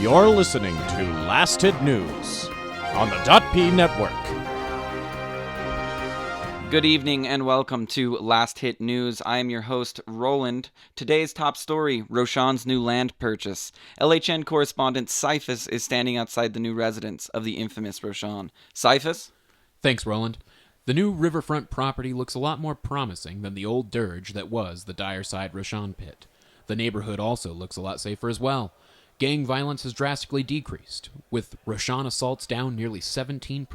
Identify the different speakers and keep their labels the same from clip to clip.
Speaker 1: You're listening to Last Hit News on the .P Network.
Speaker 2: Good evening and welcome to Last Hit News. I am your host, Roland. Today's top story, Roshan's new land purchase. LHN correspondent Cyphus is standing outside the new residence of the infamous Roshan. Cyphus?
Speaker 3: Thanks, Roland. The new riverfront property looks a lot more promising than the old dirge that was the Dyerside Roshan pit. The neighborhood also looks a lot safer as well. Gang violence has drastically decreased, with Roshan assaults down nearly 17%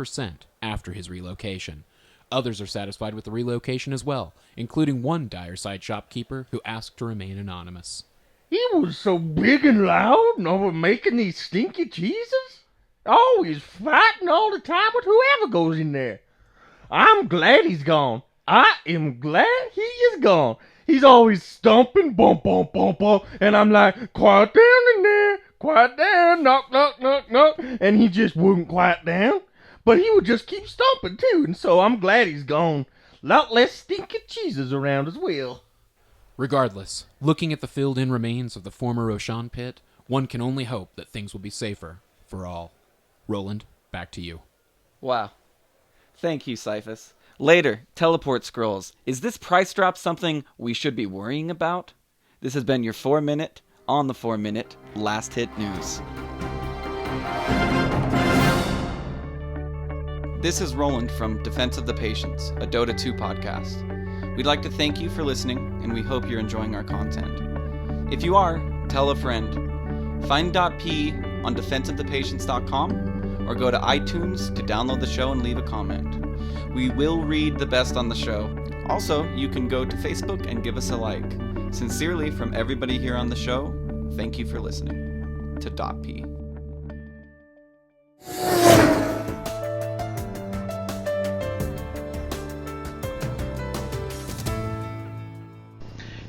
Speaker 3: after his relocation. Others are satisfied with the relocation as well, including one Dyerside shopkeeper who asked to remain anonymous.
Speaker 4: He was so big and loud and over making these stinky cheeses. Always fighting all the time with whoever goes in there. I'm glad he's gone. I am glad he is gone. He's always stomping, bump, bump, bump, bump, and I'm like, quiet down in there, quiet down, knock, knock, knock, knock, and he just wouldn't quiet down. But he would just keep stomping too, and so I'm glad he's gone. Lot less stinky cheeses around as well.
Speaker 3: Regardless, looking at the filled-in remains of the former Roshan pit, one can only hope that things will be safer for all. Roland, back to you.
Speaker 2: Wow. Thank you, Cyphus. Later, teleport scrolls. Is this price drop something we should be worrying about? This has been your 4-minute, on the 4-minute, Last Hit News. This is Roland from Defense of the Patients, a Dota 2 podcast. We'd like to thank you for listening, and we hope you're enjoying our content. If you are, tell a friend. Find .p on defenseofthepatients.com or go to iTunes to download the show and leave a comment. We will read the best on the show. Also, you can go to Facebook and give us a like. Sincerely, from everybody here on the show, thank you for listening to .p.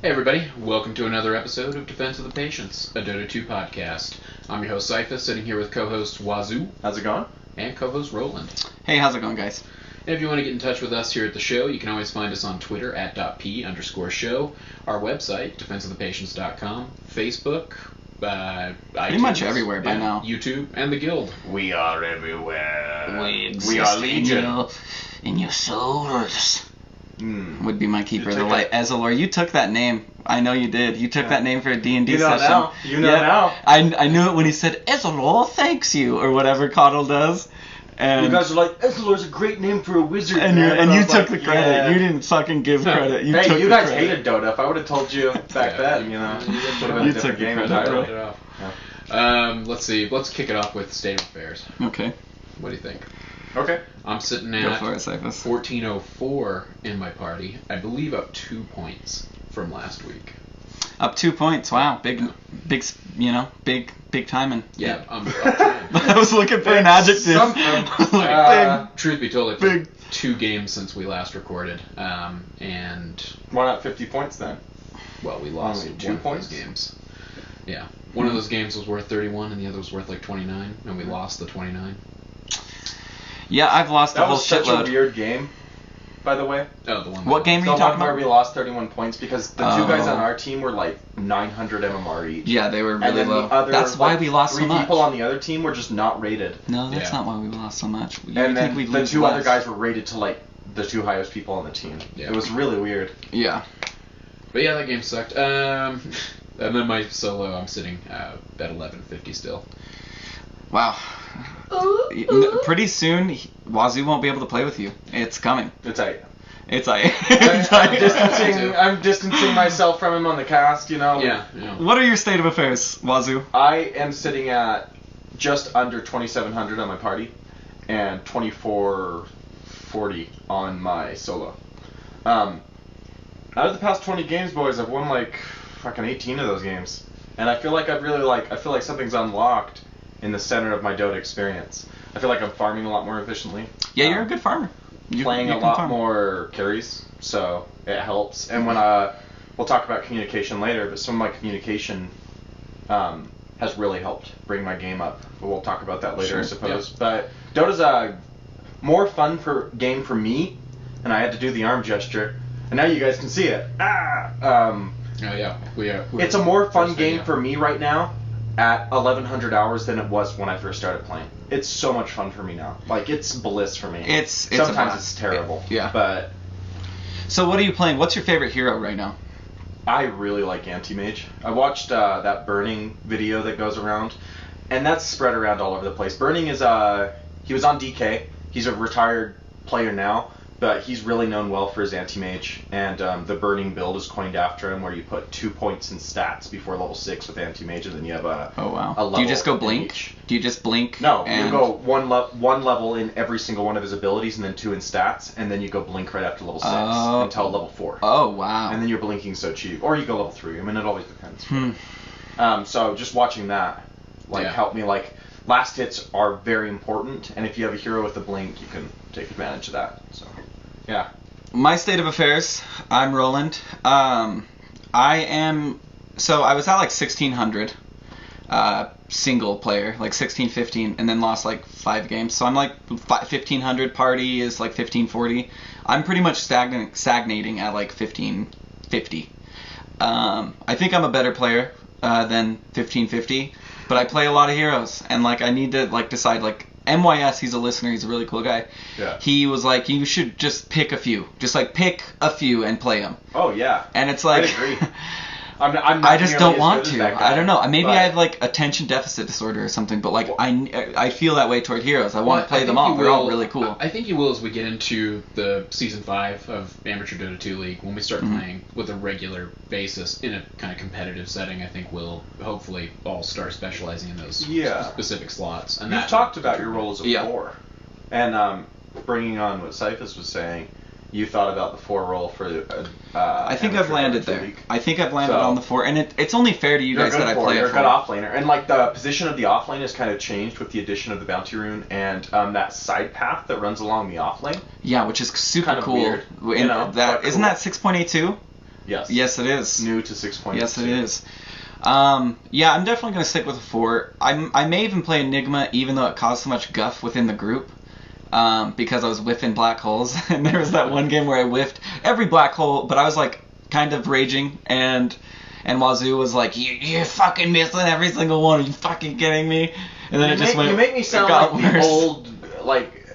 Speaker 3: Hey everybody, welcome to another episode of Defense of the Patients, a Dota 2 podcast. I'm your host Cyphus, sitting here with co-host Wazoo.
Speaker 5: How's it going?
Speaker 3: And co-host Roland.
Speaker 2: Hey, how's it going, guys?
Speaker 3: And if you want to get in touch with us here at the show, you can always find us on Twitter at .p_show, our website, defenseofthepatients.com, Facebook, iTunes,
Speaker 2: Pretty much everywhere by now.
Speaker 3: YouTube, and the Guild.
Speaker 5: We are everywhere.
Speaker 2: We exist
Speaker 5: We are Legion.
Speaker 2: in your souls. Would be my keeper of the
Speaker 5: took
Speaker 2: light. Ezalor, you took that name. I know you did. You took that name for a D&D
Speaker 5: You know
Speaker 2: session.
Speaker 5: now. You know now.
Speaker 2: I knew it when he said, Ezalor thanks you, or whatever Coddle does. And
Speaker 5: You guys are like, Ezalor's a great name for a wizard.
Speaker 2: and
Speaker 5: man.
Speaker 2: you
Speaker 5: I was
Speaker 2: took
Speaker 5: like,
Speaker 2: the credit.
Speaker 5: yeah.
Speaker 2: You didn't fucking give credit. You took
Speaker 5: Hey, you
Speaker 2: the
Speaker 5: guys
Speaker 2: credit.
Speaker 5: hated Dota. If I would have told you back then, you know, it would have been
Speaker 2: You
Speaker 5: a different
Speaker 2: took the
Speaker 5: game
Speaker 2: credit,
Speaker 5: entirely.
Speaker 2: bro.
Speaker 3: Let's see. Let's kick it off with State of Affairs.
Speaker 2: Okay.
Speaker 3: What do you think?
Speaker 5: Okay.
Speaker 3: I'm sitting
Speaker 2: Go
Speaker 3: at
Speaker 2: for it, Cyphus.
Speaker 3: 1404 in my party. I believe up 2 points from last week.
Speaker 2: Up 2 points. Wow. Big timing.
Speaker 3: Yeah, I'm trying.
Speaker 2: I was looking for an adjective.
Speaker 5: Something.
Speaker 3: Truth be told, it's
Speaker 2: Big.
Speaker 3: 2 games since we last recorded, and
Speaker 5: Why not 50 points then?
Speaker 3: well, we lost
Speaker 5: Only
Speaker 3: one
Speaker 5: 2
Speaker 3: of those
Speaker 5: points?
Speaker 3: games. Yeah, one of those games was worth 31, and the other was worth like 29, and we lost the 29.
Speaker 2: Yeah, I've lost a
Speaker 5: That
Speaker 2: whole
Speaker 5: was such
Speaker 2: shitload.
Speaker 5: a weird game, by the way.
Speaker 3: Oh, the one.
Speaker 2: What game are
Speaker 5: The
Speaker 2: you talking
Speaker 5: one where
Speaker 2: about?
Speaker 5: we lost 31 points because the two
Speaker 2: Oh.
Speaker 5: guys on our team were like 900 MMR each.
Speaker 2: Yeah, they were
Speaker 5: And
Speaker 2: really
Speaker 5: then
Speaker 2: low.
Speaker 5: the other,
Speaker 2: That's why we lost so
Speaker 5: three
Speaker 2: much.
Speaker 5: people on the other team were just not rated.
Speaker 2: No, that's
Speaker 3: Yeah.
Speaker 2: not why we lost so much. You
Speaker 5: And
Speaker 2: would
Speaker 5: then
Speaker 2: think we'd
Speaker 5: the
Speaker 2: lose
Speaker 5: two
Speaker 2: less.
Speaker 5: other guys were rated to like the 2 highest people on the team.
Speaker 3: Yeah.
Speaker 5: It was really weird.
Speaker 2: Yeah.
Speaker 3: But yeah, that game sucked. And then my solo, I'm sitting at 1150 still.
Speaker 2: Wow. Pretty soon, Wazoo won't be able to play with you. It's coming.
Speaker 5: It's like
Speaker 2: It's like. It's like
Speaker 5: I'm distancing myself from him on the cast, you know.
Speaker 3: Yeah.
Speaker 2: What are your state of affairs, Wazoo?
Speaker 5: I am sitting at just under 2,700 on my party and 2,440 on my solo. Out of the past 20 games, boys, I've won like fucking 18 of those games, and I feel like I feel like something's unlocked in the center of my Dota experience. I feel like I'm farming a lot more efficiently.
Speaker 2: Yeah, you're a good farmer.
Speaker 5: Playing
Speaker 2: you
Speaker 5: a
Speaker 2: can
Speaker 5: lot
Speaker 2: farm.
Speaker 5: more carries, so it helps. And when we'll talk about communication later, but some of my communication has really helped bring my game up. But we'll talk about that later,
Speaker 2: Sure,
Speaker 5: I suppose. Yeah. But Dota's a more fun game for me, and I had to do the arm gesture, and now you guys can see it.
Speaker 3: Oh yeah, we are.
Speaker 5: It's a more fun game for me right now at 1100 hours than it was when I first started playing. It's so much fun for me now. Like, it's bliss for me.
Speaker 2: It's
Speaker 5: Sometimes it's terrible.
Speaker 2: Yeah.
Speaker 5: But
Speaker 2: So what are you playing? What's your favorite hero right now?
Speaker 5: I really like Anti-Mage. I watched that Burning video that goes around, and that's spread around all over the place. Burning is, he was on DK. He's a retired player now, but he's really known well for his Anti-Mage, and the Burning build is coined after him, where you put 2 points in stats before level 6 with Anti-Mage, and then you have a level.
Speaker 2: Do you just go blink?
Speaker 5: Each.
Speaker 2: Do you just blink?
Speaker 5: No,
Speaker 2: and...
Speaker 5: you go one level in every single one of his abilities, and then 2 in stats, and then you go blink right after level 6 until level 4.
Speaker 2: Oh, wow.
Speaker 5: And then your blinking so cheap. Or you go level 3. I mean, it always depends. So just watching that helped me. Like, last hits are very important, and if you have a hero with a blink, you can take advantage of that. So, yeah.
Speaker 2: My state of affairs, I'm Roland. I was at like 1600 single player, like 16, 15, and then lost like 5 games. So I'm like 1500, party is like 1540. I'm pretty much stagnating at like 1550. I think I'm a better player than 1550, but I play a lot of heroes, and like I need to like decide. Like MYS, he's a listener, he's a really cool guy.
Speaker 5: Yeah.
Speaker 2: He was like, you should just pick a few, pick a few and play them.
Speaker 5: Oh yeah.
Speaker 2: And it's like,
Speaker 5: I agree. I'm not
Speaker 2: I just don't
Speaker 5: nearly as
Speaker 2: want
Speaker 5: good as
Speaker 2: to.
Speaker 5: that guy,
Speaker 2: I don't know. Maybe
Speaker 5: but-
Speaker 2: I have like attention deficit disorder or something. But like I feel that way toward heroes. I want to play them all. They're all really cool.
Speaker 3: I think you will as we get into the season 5 of Amateur Dota 2 League. When we start playing with a regular basis in a kind of competitive setting, I think we'll hopefully all start specializing in those specific slots. And
Speaker 5: You've talked about your role as a 4, and bringing on what Cyphus was saying. You thought about the 4 role for
Speaker 2: I think I've landed there.
Speaker 5: League.
Speaker 2: I think I've landed on the 4, and it's only fair to you guys that I play
Speaker 5: You're
Speaker 2: a
Speaker 5: a
Speaker 2: 4.
Speaker 5: good offlaner, and like the position of the offlane has kind of changed with the addition of the bounty rune and that side path that runs along the offlane.
Speaker 2: Yeah, which is super
Speaker 5: Kind of
Speaker 2: cool.
Speaker 5: weird,
Speaker 2: Isn't that 6.82?
Speaker 5: Yes.
Speaker 2: Yes, it is.
Speaker 5: New to 6.2.
Speaker 2: Yes, it is. Yeah, I'm definitely going to stick with a 4. I may even play Enigma, even though it caused so much guff within the group. Because I was whiffing black holes, and there was that one game where I whiffed every black hole, but I was like kind of raging, and Wazoo was like, you're fucking missing every single one, are you fucking kidding me? And then
Speaker 5: You make me sound like the old, like,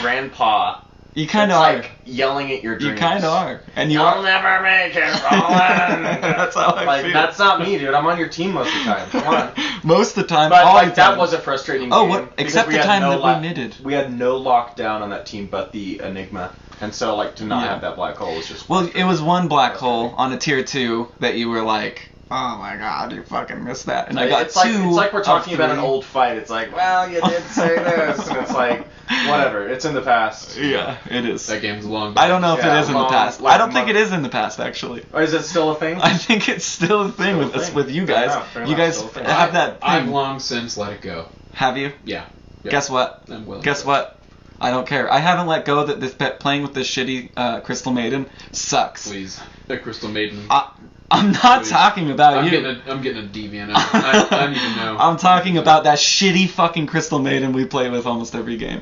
Speaker 5: grandpa.
Speaker 2: You kind of are.
Speaker 5: Like, yelling at your dreams.
Speaker 2: You kind of are. And
Speaker 5: You'll never make it, Roland!
Speaker 2: That's how I feel.
Speaker 5: That's not me, dude. I'm on your team most of the time. Come on.
Speaker 2: Most of the time.
Speaker 5: But
Speaker 2: all
Speaker 5: like
Speaker 2: the
Speaker 5: that
Speaker 2: time.
Speaker 5: was a frustrating game.
Speaker 2: Oh, what? Except the time that we knitted.
Speaker 5: We had no lockdown on that team but the Enigma. And so, like, to not have that black hole was just...
Speaker 2: Well, it was one black hole on a tier 2 that you were like, oh my god, you fucking missed that. And I got
Speaker 5: it's
Speaker 2: 2
Speaker 5: It's like we're talking about an
Speaker 2: 3.
Speaker 5: old fight. It's like, well, you did say this. And it's like, whatever. It's in the past.
Speaker 2: Yeah, it is.
Speaker 3: That game's long.
Speaker 2: I don't know if
Speaker 5: Yeah,
Speaker 2: it is in the
Speaker 5: long,
Speaker 2: past.
Speaker 5: like
Speaker 2: I don't think
Speaker 5: month.
Speaker 2: it is in the past, actually.
Speaker 5: Or is it still a thing?
Speaker 2: I think it's still a thing with you guys.
Speaker 5: Fair
Speaker 2: You
Speaker 5: enough,
Speaker 2: guys
Speaker 5: still a thing.
Speaker 2: have that
Speaker 3: I've
Speaker 2: thing.
Speaker 3: long since let it go.
Speaker 2: Have you?
Speaker 3: Yeah.
Speaker 2: Guess what?
Speaker 3: I'm willing.
Speaker 2: Guess what? I don't care. I haven't let go that this playing with this shitty Crystal Maiden sucks.
Speaker 3: Please, that Crystal Maiden.
Speaker 2: I'm not
Speaker 3: Please.
Speaker 2: talking about
Speaker 3: I'm
Speaker 2: you.
Speaker 3: getting a deviant. I need to know.
Speaker 2: I'm talking about that shitty fucking Crystal Maiden we play with almost every game.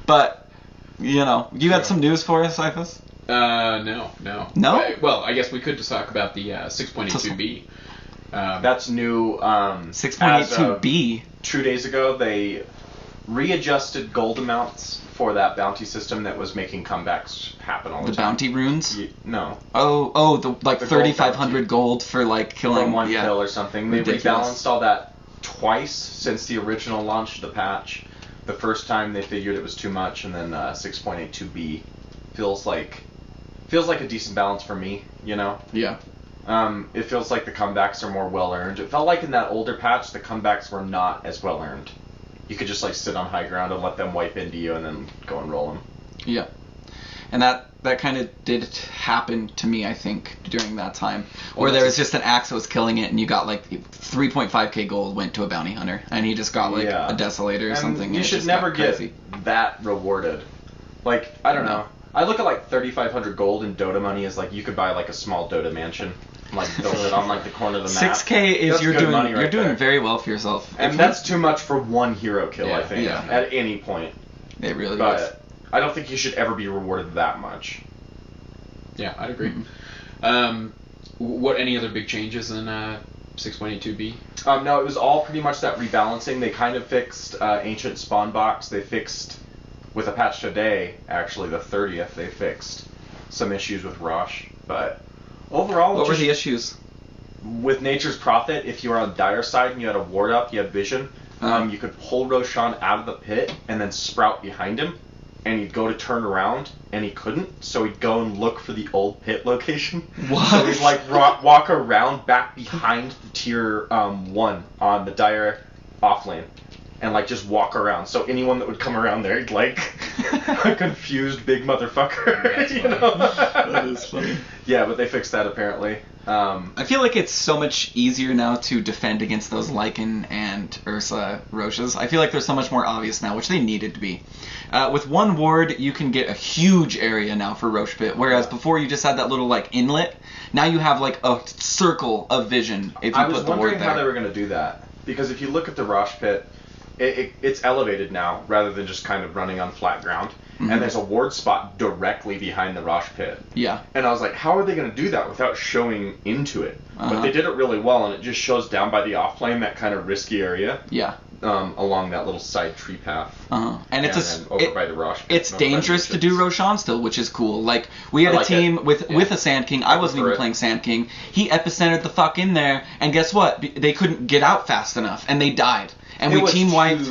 Speaker 2: But, you had some news for us, Cyphus?
Speaker 3: No.
Speaker 2: No?
Speaker 3: Well, I guess we could just talk about the 6.82B.
Speaker 5: That's new.
Speaker 2: 6.82B.
Speaker 5: 2 days ago, they readjusted gold amounts for that bounty system that was making comebacks happen all the
Speaker 2: The
Speaker 5: time.
Speaker 2: bounty runes?
Speaker 5: No.
Speaker 2: Oh, the like
Speaker 5: The gold
Speaker 2: 3,500 gold for like killing
Speaker 5: From one kill or something. They
Speaker 2: Ridiculous.
Speaker 5: rebalanced all that twice since the original launch of the patch. The first time they figured it was too much, and then 6.82B feels like a decent balance for me.
Speaker 2: Yeah.
Speaker 5: It feels like the comebacks are more well earned. It felt like in that older patch the comebacks were not as well earned. You could just like sit on high ground and let them wipe into you and then go and roll them.
Speaker 2: Yeah. And that kind of did happen to me, I think, during that time. Where there was just an axe that was killing it, and you got like 3.5k gold went to a bounty hunter, and he just got like a desolator or
Speaker 5: And
Speaker 2: something.
Speaker 5: You
Speaker 2: and it
Speaker 5: should
Speaker 2: just
Speaker 5: never
Speaker 2: got
Speaker 5: get
Speaker 2: crazy.
Speaker 5: that rewarded. Like, I don't know. I look at like 3,500 gold in Dota money as like you could buy like a small Dota mansion. Like build it on like the corner of the map.
Speaker 2: 6k is
Speaker 5: That's good money
Speaker 2: you're
Speaker 5: right
Speaker 2: doing
Speaker 5: there.
Speaker 2: very well for yourself.
Speaker 5: And that's too much for one hero kill, I think,
Speaker 2: Yeah.
Speaker 5: at any point.
Speaker 2: It really is.
Speaker 5: But I don't think you should ever be rewarded that much.
Speaker 3: Yeah, I'd agree.
Speaker 2: Mm-hmm.
Speaker 3: What any other big changes in 6.82b?
Speaker 5: No, it was all pretty much that rebalancing. They kind of fixed Ancient Spawn Box. They fixed, with a patch today, actually, the 30th, they fixed some issues with Rosh. But overall...
Speaker 2: What were the issues?
Speaker 5: With Nature's Prophet, if you were on Dire side and you had a ward up, you had vision, you could pull Roshan out of the pit and then sprout behind him, and he'd go to turn around, and he couldn't, so he'd go and look for the old pit location.
Speaker 2: What?
Speaker 5: So he'd like walk around back behind the tier 1 on the Dire off lane, and like just walk around. So anyone that would come around there, he'd like a confused big motherfucker. You know?
Speaker 2: That is funny.
Speaker 5: Yeah, but they fixed that apparently.
Speaker 2: I feel like it's so much easier now to defend against those Lycan and Ursa Roshes. I feel like they're so much more obvious now, which they needed to be. With one ward, you can get a huge area now for Rosh Pit, whereas before you just had that little like inlet. Now you have like a circle of vision if you
Speaker 5: I was
Speaker 2: put the ward
Speaker 5: wondering
Speaker 2: there.
Speaker 5: how they were going to do that, because if you look at the Rosh Pit, it's elevated now rather than just kind of running on flat ground.
Speaker 2: Mm-hmm.
Speaker 5: And there's a ward spot directly behind the Rosh Pit.
Speaker 2: Yeah.
Speaker 5: And I was like, how are they going to do that without showing into it?
Speaker 2: Uh-huh.
Speaker 5: But they did it really well, and it just shows down by the off lane, that kind of risky area.
Speaker 2: Yeah.
Speaker 5: Along that little side tree path.
Speaker 2: Uh-huh. And it's
Speaker 5: then over by the Rosh Pit.
Speaker 2: it's dangerous to do Roshan still, which is cool. Like, we had a team with a Sand King. I wasn't even playing Sand King. He epicentered the fuck in there, and guess what? They couldn't get out fast enough, and they died. And we team wiped.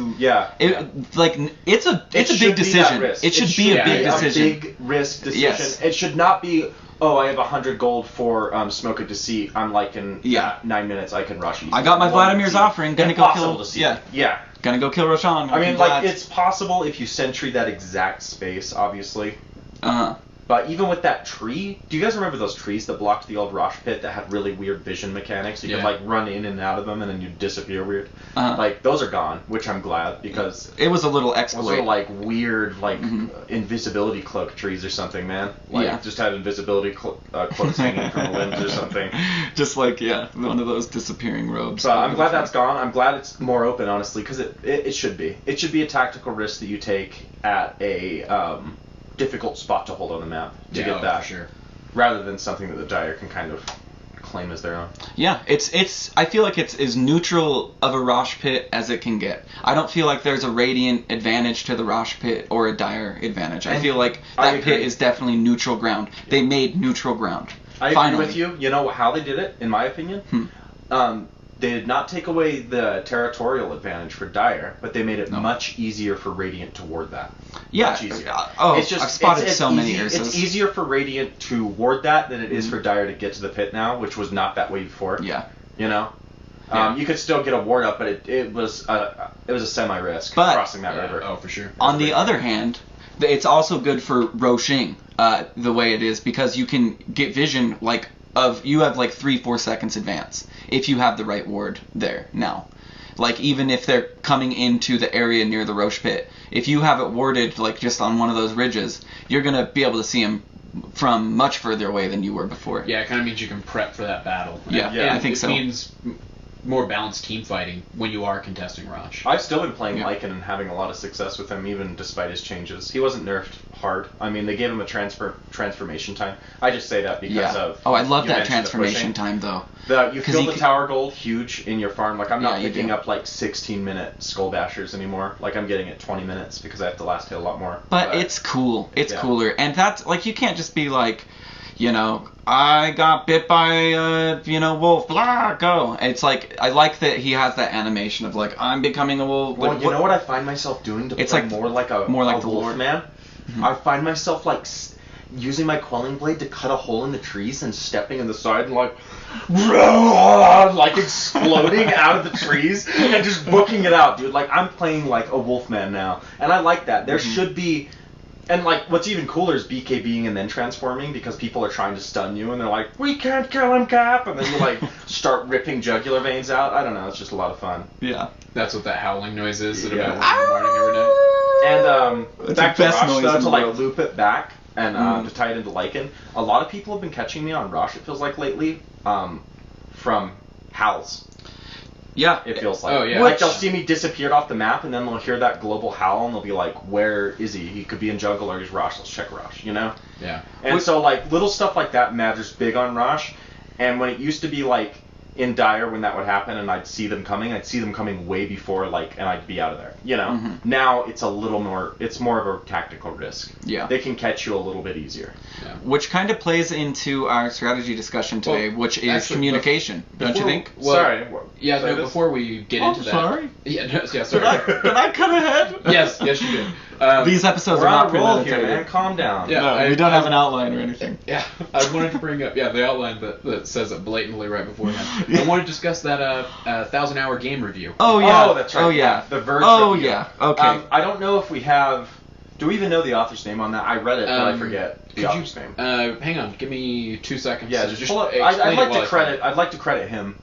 Speaker 2: Like, it's a big decision. It should be a big decision.
Speaker 5: A big risk decision.
Speaker 2: Yes.
Speaker 5: It should not be, oh, I have 100 gold for Smoke of Deceit. I'm like in 9 minutes, I can rush easy.
Speaker 2: I got my Vladimir's offering. Gonna go kill.
Speaker 5: Yeah.
Speaker 2: Gonna go kill Roshan.
Speaker 5: I mean, like, it's possible if you sentry that exact space, obviously.
Speaker 2: Uh-huh.
Speaker 5: But even with that tree, do you guys remember those trees that blocked the old Rosh Pit that had really weird vision mechanics? You could like run in and out of them and then you'd disappear weird. Like, those are gone, which I'm glad, because
Speaker 2: it was a little exploit.
Speaker 5: Those are like weird, like invisibility cloak trees or something, man. Like just had invisibility cloaks hanging from the limbs or something.
Speaker 2: Just like one of those disappearing robes.
Speaker 5: So I'm glad that's gone. I'm glad it's more open, honestly, because it should be. It should be a tactical risk that you take at a difficult spot to hold on the map to get that,
Speaker 3: for sure.
Speaker 5: rather than something that the Dire can kind of claim as their own.
Speaker 2: Yeah, it's. I feel like it's as neutral of a Rosh Pit as it can get. I don't feel like there's a Radiant advantage to the Rosh Pit or a Dire advantage. I feel like that pit is definitely neutral ground. They made neutral ground.
Speaker 5: I agree with you. You know how they did it, in my opinion? They did not take away the territorial advantage for Dire, but they made it much easier for Radiant to ward that.
Speaker 2: Yeah.
Speaker 5: Much easier.
Speaker 2: I've spotted so many Ursas.
Speaker 5: It's easier for Radiant to ward that than it is for Dire to get to the pit now, which was not that way before.
Speaker 2: Yeah.
Speaker 5: You know? You could still get a ward up, but it was a semi-risk crossing that river.
Speaker 3: Oh, for sure.
Speaker 2: On the other hand, it's also good for Roshing, the way it is, because you can get vision, you have 3-4 seconds advance if you have the right ward there now. Like, even if they're coming into the area near the Rosh Pit, if you have it warded just on one of those ridges, you're gonna be able to see them from much further away than you were before.
Speaker 3: Yeah, it kind of means you can prep for that battle.
Speaker 2: Yeah, I think so.
Speaker 3: It means more balanced team fighting when you are contesting Rosh.
Speaker 5: I've still been playing Lycan and having a lot of success with him, even despite his changes. He wasn't nerfed hard. I mean, they gave him a transformation time. I just say that because of...
Speaker 2: Oh, I love that transformation time, though.
Speaker 5: You feel the tower gold huge in your farm. Like, I'm not picking up 16-minute Skull Bashers anymore. Like, I'm getting it 20 minutes because I have to last hit a lot more.
Speaker 2: But it's cool. It's cooler. And that's, you can't just be I got bit by a, wolf, blah, go. It's I like that he has that animation of I'm becoming a wolf.
Speaker 5: Well, you know what I find myself doing to play more like a wolf man? I find myself using my quelling blade to cut a hole in the trees and stepping in the side and exploding out of the trees and just booking it out, dude. I'm playing like a wolf man now, and I like that. There should be. And, what's even cooler is BKBing and then transforming, because people are trying to stun you, and they're like, we can't kill him, Cap! And then you, start ripping jugular veins out. I don't know, it's just a lot of fun.
Speaker 3: Yeah. That's what that howling noise is at about 1 in the morning every night.
Speaker 5: And, back to Rosh, though, to, loop it back, and to tie it into Lycan, a lot of people have been catching me on Rosh, it feels like, lately, from howls.
Speaker 2: Yeah.
Speaker 5: It feels like.
Speaker 3: Oh, yeah.
Speaker 5: They'll see me disappeared off the map, and then they'll hear that global howl, and they'll be like, where is he? He could be in jungle, or he's Rosh. Let's check Rosh,
Speaker 3: Yeah.
Speaker 5: And so, little stuff like that matters big on Rosh. And when it used to be, in Dire when that would happen, and I'd see them coming way before, like, and I'd be out of there, you know?
Speaker 2: Mm-hmm.
Speaker 5: Now it's it's more of a tactical risk.
Speaker 2: Yeah.
Speaker 5: They can catch you a little bit easier.
Speaker 3: Yeah.
Speaker 2: Which kind of plays into our strategy discussion today, which is
Speaker 3: actually,
Speaker 2: communication, don't you think?
Speaker 3: Well,
Speaker 5: sorry.
Speaker 3: Yeah,
Speaker 5: Sorry,
Speaker 3: no, before we get into that.
Speaker 5: sorry.
Speaker 3: Yeah, no, yeah, sorry.
Speaker 5: Did I cut ahead?
Speaker 3: yes, you did.
Speaker 2: These episodes
Speaker 5: We're
Speaker 2: are
Speaker 5: on
Speaker 2: not
Speaker 5: a roll here,
Speaker 2: premeditated.
Speaker 5: man. Calm down.
Speaker 3: Yeah.
Speaker 2: No, we don't have an outline or anything.
Speaker 3: Yeah, I wanted to bring up the outline that says it blatantly right beforehand. I want to discuss that 1,000-hour game review.
Speaker 2: Oh yeah.
Speaker 5: Oh, that's right.
Speaker 2: Oh yeah.
Speaker 5: The Verge
Speaker 2: Oh
Speaker 5: review.
Speaker 2: yeah. Okay.
Speaker 5: I don't know if we have. Do we even know the author's name on that? I read it, but I forget the author's name.
Speaker 3: Hang on, give me 2 seconds.
Speaker 5: Yeah,
Speaker 3: So
Speaker 5: just pull up.
Speaker 3: explain
Speaker 5: I'd
Speaker 3: it
Speaker 5: like
Speaker 3: while
Speaker 5: to
Speaker 3: I
Speaker 5: credit. I'd like to credit him,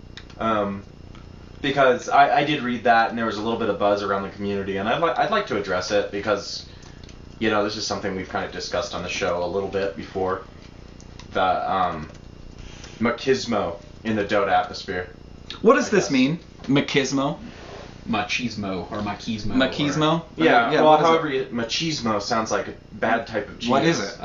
Speaker 5: because I did read that, and there was a little bit of buzz around the community, and I'd like to address it because, you know, this is something we've kind of discussed on the show a little bit before. The machismo in the Dota atmosphere.
Speaker 2: What does
Speaker 5: I
Speaker 2: this
Speaker 5: guess.
Speaker 2: mean? Machismo?
Speaker 3: Machismo or machismo.
Speaker 2: Machismo?
Speaker 5: Yeah.
Speaker 2: Yeah,
Speaker 5: Well,
Speaker 2: what is
Speaker 5: however, machismo sounds like a bad type of cheese.
Speaker 2: What is it?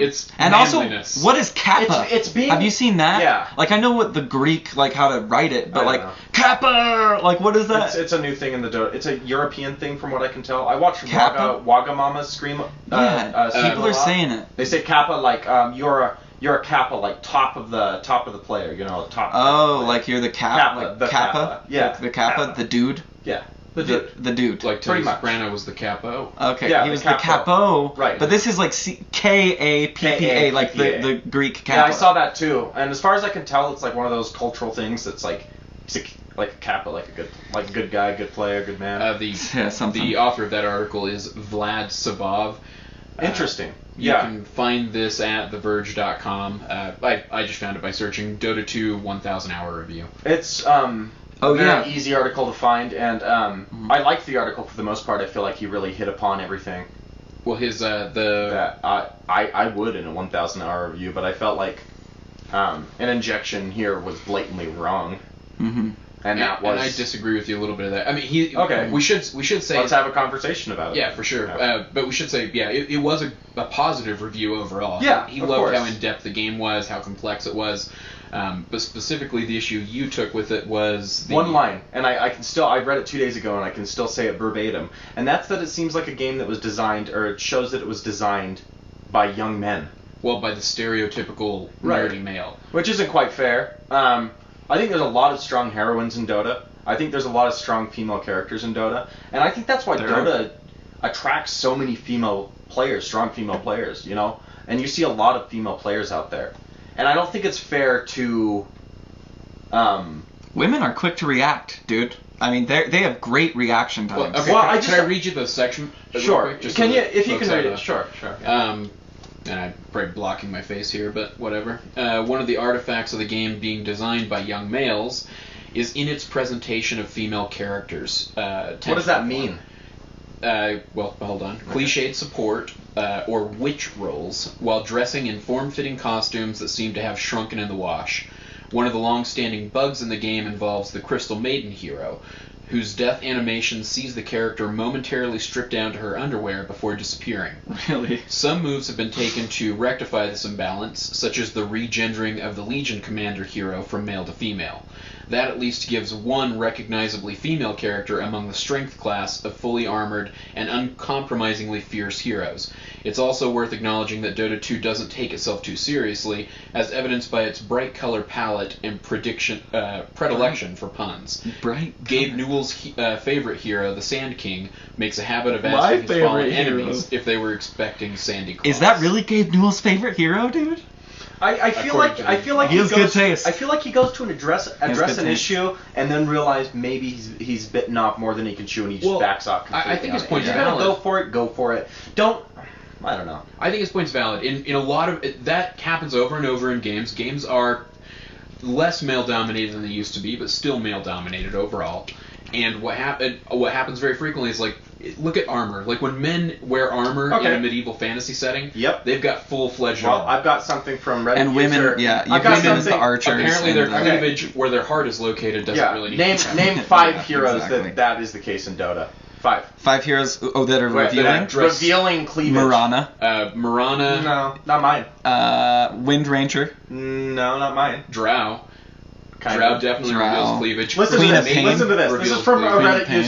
Speaker 3: It's
Speaker 2: And also,
Speaker 3: manliness.
Speaker 2: what is kappa?
Speaker 5: It's being.
Speaker 2: Have you seen that?
Speaker 5: Yeah.
Speaker 2: Like, I know what the Greek, like, how to write it, but,
Speaker 5: I
Speaker 2: like,
Speaker 5: don't know.
Speaker 2: kappa! Like, what is that?
Speaker 5: It's a new thing in the Dota. It's a European thing, from what I can tell. I watched
Speaker 2: Kappa?
Speaker 5: Wagamama scream.
Speaker 2: Yeah, people
Speaker 5: a
Speaker 2: are
Speaker 5: lot.
Speaker 2: saying it.
Speaker 5: They say kappa like you're a kappa, like top of the player. You know, top.
Speaker 2: Oh, like you're the
Speaker 5: Kappa,
Speaker 2: like
Speaker 5: the
Speaker 2: kappa?
Speaker 5: kappa. Yeah,
Speaker 2: Like the kappa,
Speaker 5: kappa.
Speaker 2: the dude?
Speaker 5: Yeah. The dude.
Speaker 2: The dude.
Speaker 3: Like
Speaker 5: Pretty
Speaker 3: Tony
Speaker 5: much.
Speaker 3: Soprano was the capo.
Speaker 2: Okay,
Speaker 5: Yeah,
Speaker 2: he
Speaker 5: the
Speaker 2: was
Speaker 5: capo.
Speaker 2: the capo.
Speaker 5: Right.
Speaker 2: But this is like Kappa, like the Greek kappa.
Speaker 5: Yeah, I saw that too. And as far as I can tell, it's like one of those cultural things that's like, like a kappa, like a good guy, good player, good man.
Speaker 2: Yeah, something.
Speaker 3: The author of that article is Vlad Savov.
Speaker 5: Interesting.
Speaker 3: You can find this at theverge.com. I just found it by searching Dota 2 1,000 hour review.
Speaker 5: It's
Speaker 2: Oh,
Speaker 5: a very
Speaker 2: yeah.
Speaker 5: easy article to find, and I liked the article for the most part. I feel like he really hit upon everything
Speaker 3: Well, his
Speaker 5: that I would in a 1,000 hour review, but I felt like an injection here was blatantly wrong,
Speaker 2: Mm-hmm.
Speaker 5: and that was.
Speaker 3: And I disagree with you a little bit of that. I mean,
Speaker 5: Okay.
Speaker 3: We should say.
Speaker 5: Let's have a conversation about it.
Speaker 3: Yeah, for sure.
Speaker 5: Yeah.
Speaker 3: But we should say, it was a positive review overall.
Speaker 5: Yeah,
Speaker 3: he
Speaker 5: of
Speaker 3: loved
Speaker 5: course.
Speaker 3: how in depth the game was, how complex it was. But specifically, the issue you took with it was the
Speaker 5: One line, and I read it 2 days ago, and I can still say it verbatim, and that's that it seems like a game that was designed, or it shows that it was designed by young men,
Speaker 3: Well, by the stereotypical
Speaker 5: Right.
Speaker 3: nerdy male.
Speaker 5: which isn't quite fair. I think there's a lot of strong heroines in Dota. I think there's a lot of strong female characters in Dota, and I think that's why Dota attracts so many female players, strong female players, you know? And you see a lot of female players out there. And I don't think it's fair to
Speaker 2: Women are quick to react, dude. I mean, they have great reaction
Speaker 3: Well,
Speaker 2: times.
Speaker 3: okay,
Speaker 5: Well,
Speaker 3: can I read you the section? Real
Speaker 5: Sure.
Speaker 3: quick, just
Speaker 5: Can
Speaker 3: so
Speaker 5: you,
Speaker 3: that
Speaker 5: if you
Speaker 3: folks
Speaker 5: can read
Speaker 3: have
Speaker 5: it?
Speaker 3: a-
Speaker 5: Sure. Yeah.
Speaker 3: And I'm probably blocking my face here, but whatever. One of the artifacts of the game being designed by young males is in its presentation of female characters.
Speaker 5: What does that mean?
Speaker 3: Well, hold on. Cliched support or witch roles while dressing in form-fitting costumes that seem to have shrunken in the wash. One of the long-standing bugs in the game involves the Crystal Maiden hero, whose death animation sees the character momentarily strip down to her underwear before disappearing.
Speaker 2: Really?
Speaker 3: Some moves have been taken to rectify this imbalance, such as the regendering of the Legion Commander hero from male to female. That at least gives one recognizably female character among the strength class of fully armored and uncompromisingly fierce heroes. It's also worth acknowledging that Dota 2 doesn't take itself too seriously, as evidenced by its bright color palette and predilection for puns.
Speaker 2: Bright.
Speaker 3: Gabe Newell's favorite hero, the Sand King, makes a habit of
Speaker 2: My
Speaker 3: asking his
Speaker 2: favorite
Speaker 3: fallen
Speaker 2: hero.
Speaker 3: enemies if they were expecting Sandy Claus.
Speaker 2: Is that really Gabe Newell's favorite hero, dude?
Speaker 5: I feel like
Speaker 2: He has
Speaker 5: goes,
Speaker 2: good taste.
Speaker 5: I feel like he goes to address
Speaker 2: good
Speaker 5: an
Speaker 2: taste.
Speaker 5: issue and then realize maybe he's bitten off more than he can chew, and he just
Speaker 3: Well,
Speaker 5: backs off completely.
Speaker 3: I think his
Speaker 5: on it.
Speaker 3: point's
Speaker 5: If you're gonna
Speaker 3: valid.
Speaker 5: go for it. Don't. I don't know.
Speaker 3: I think his point's valid. In a lot of that happens over and over in games. Games are less male dominated than they used to be, but still male dominated overall. And what happens very frequently is, like, look at armor. Like, when men wear armor in
Speaker 5: Okay.
Speaker 3: a medieval fantasy setting,
Speaker 5: Yep.
Speaker 3: they've got full-fledged
Speaker 5: Well,
Speaker 3: armor.
Speaker 5: I've got something from Reddit.
Speaker 2: And women,
Speaker 5: user.
Speaker 2: yeah,
Speaker 5: I've got
Speaker 2: women as the
Speaker 5: something.
Speaker 2: archers.
Speaker 3: Apparently, their
Speaker 2: and,
Speaker 5: Okay.
Speaker 3: cleavage, where their heart is located, doesn't
Speaker 5: Yeah.
Speaker 3: really need
Speaker 5: Name
Speaker 3: to
Speaker 5: name 5
Speaker 2: Yeah,
Speaker 5: heroes
Speaker 2: exactly.
Speaker 5: that is the case in Dota. 5.
Speaker 2: 5 heroes, that are
Speaker 5: Wait,
Speaker 2: revealing.
Speaker 3: dress-
Speaker 5: Revealing cleavage.
Speaker 2: Marana,
Speaker 3: Marana,
Speaker 5: No, not mine.
Speaker 2: Wind Ranger,
Speaker 5: No, not mine.
Speaker 3: Drow. Drow definitely
Speaker 6: Drow.
Speaker 3: reveals cleavage.
Speaker 5: Listen
Speaker 6: Queen
Speaker 5: to
Speaker 6: of
Speaker 5: this.
Speaker 6: Pain
Speaker 5: Listen to this. This
Speaker 3: reveals
Speaker 5: is from a
Speaker 3: cleavage.
Speaker 5: Reddit
Speaker 6: Queen of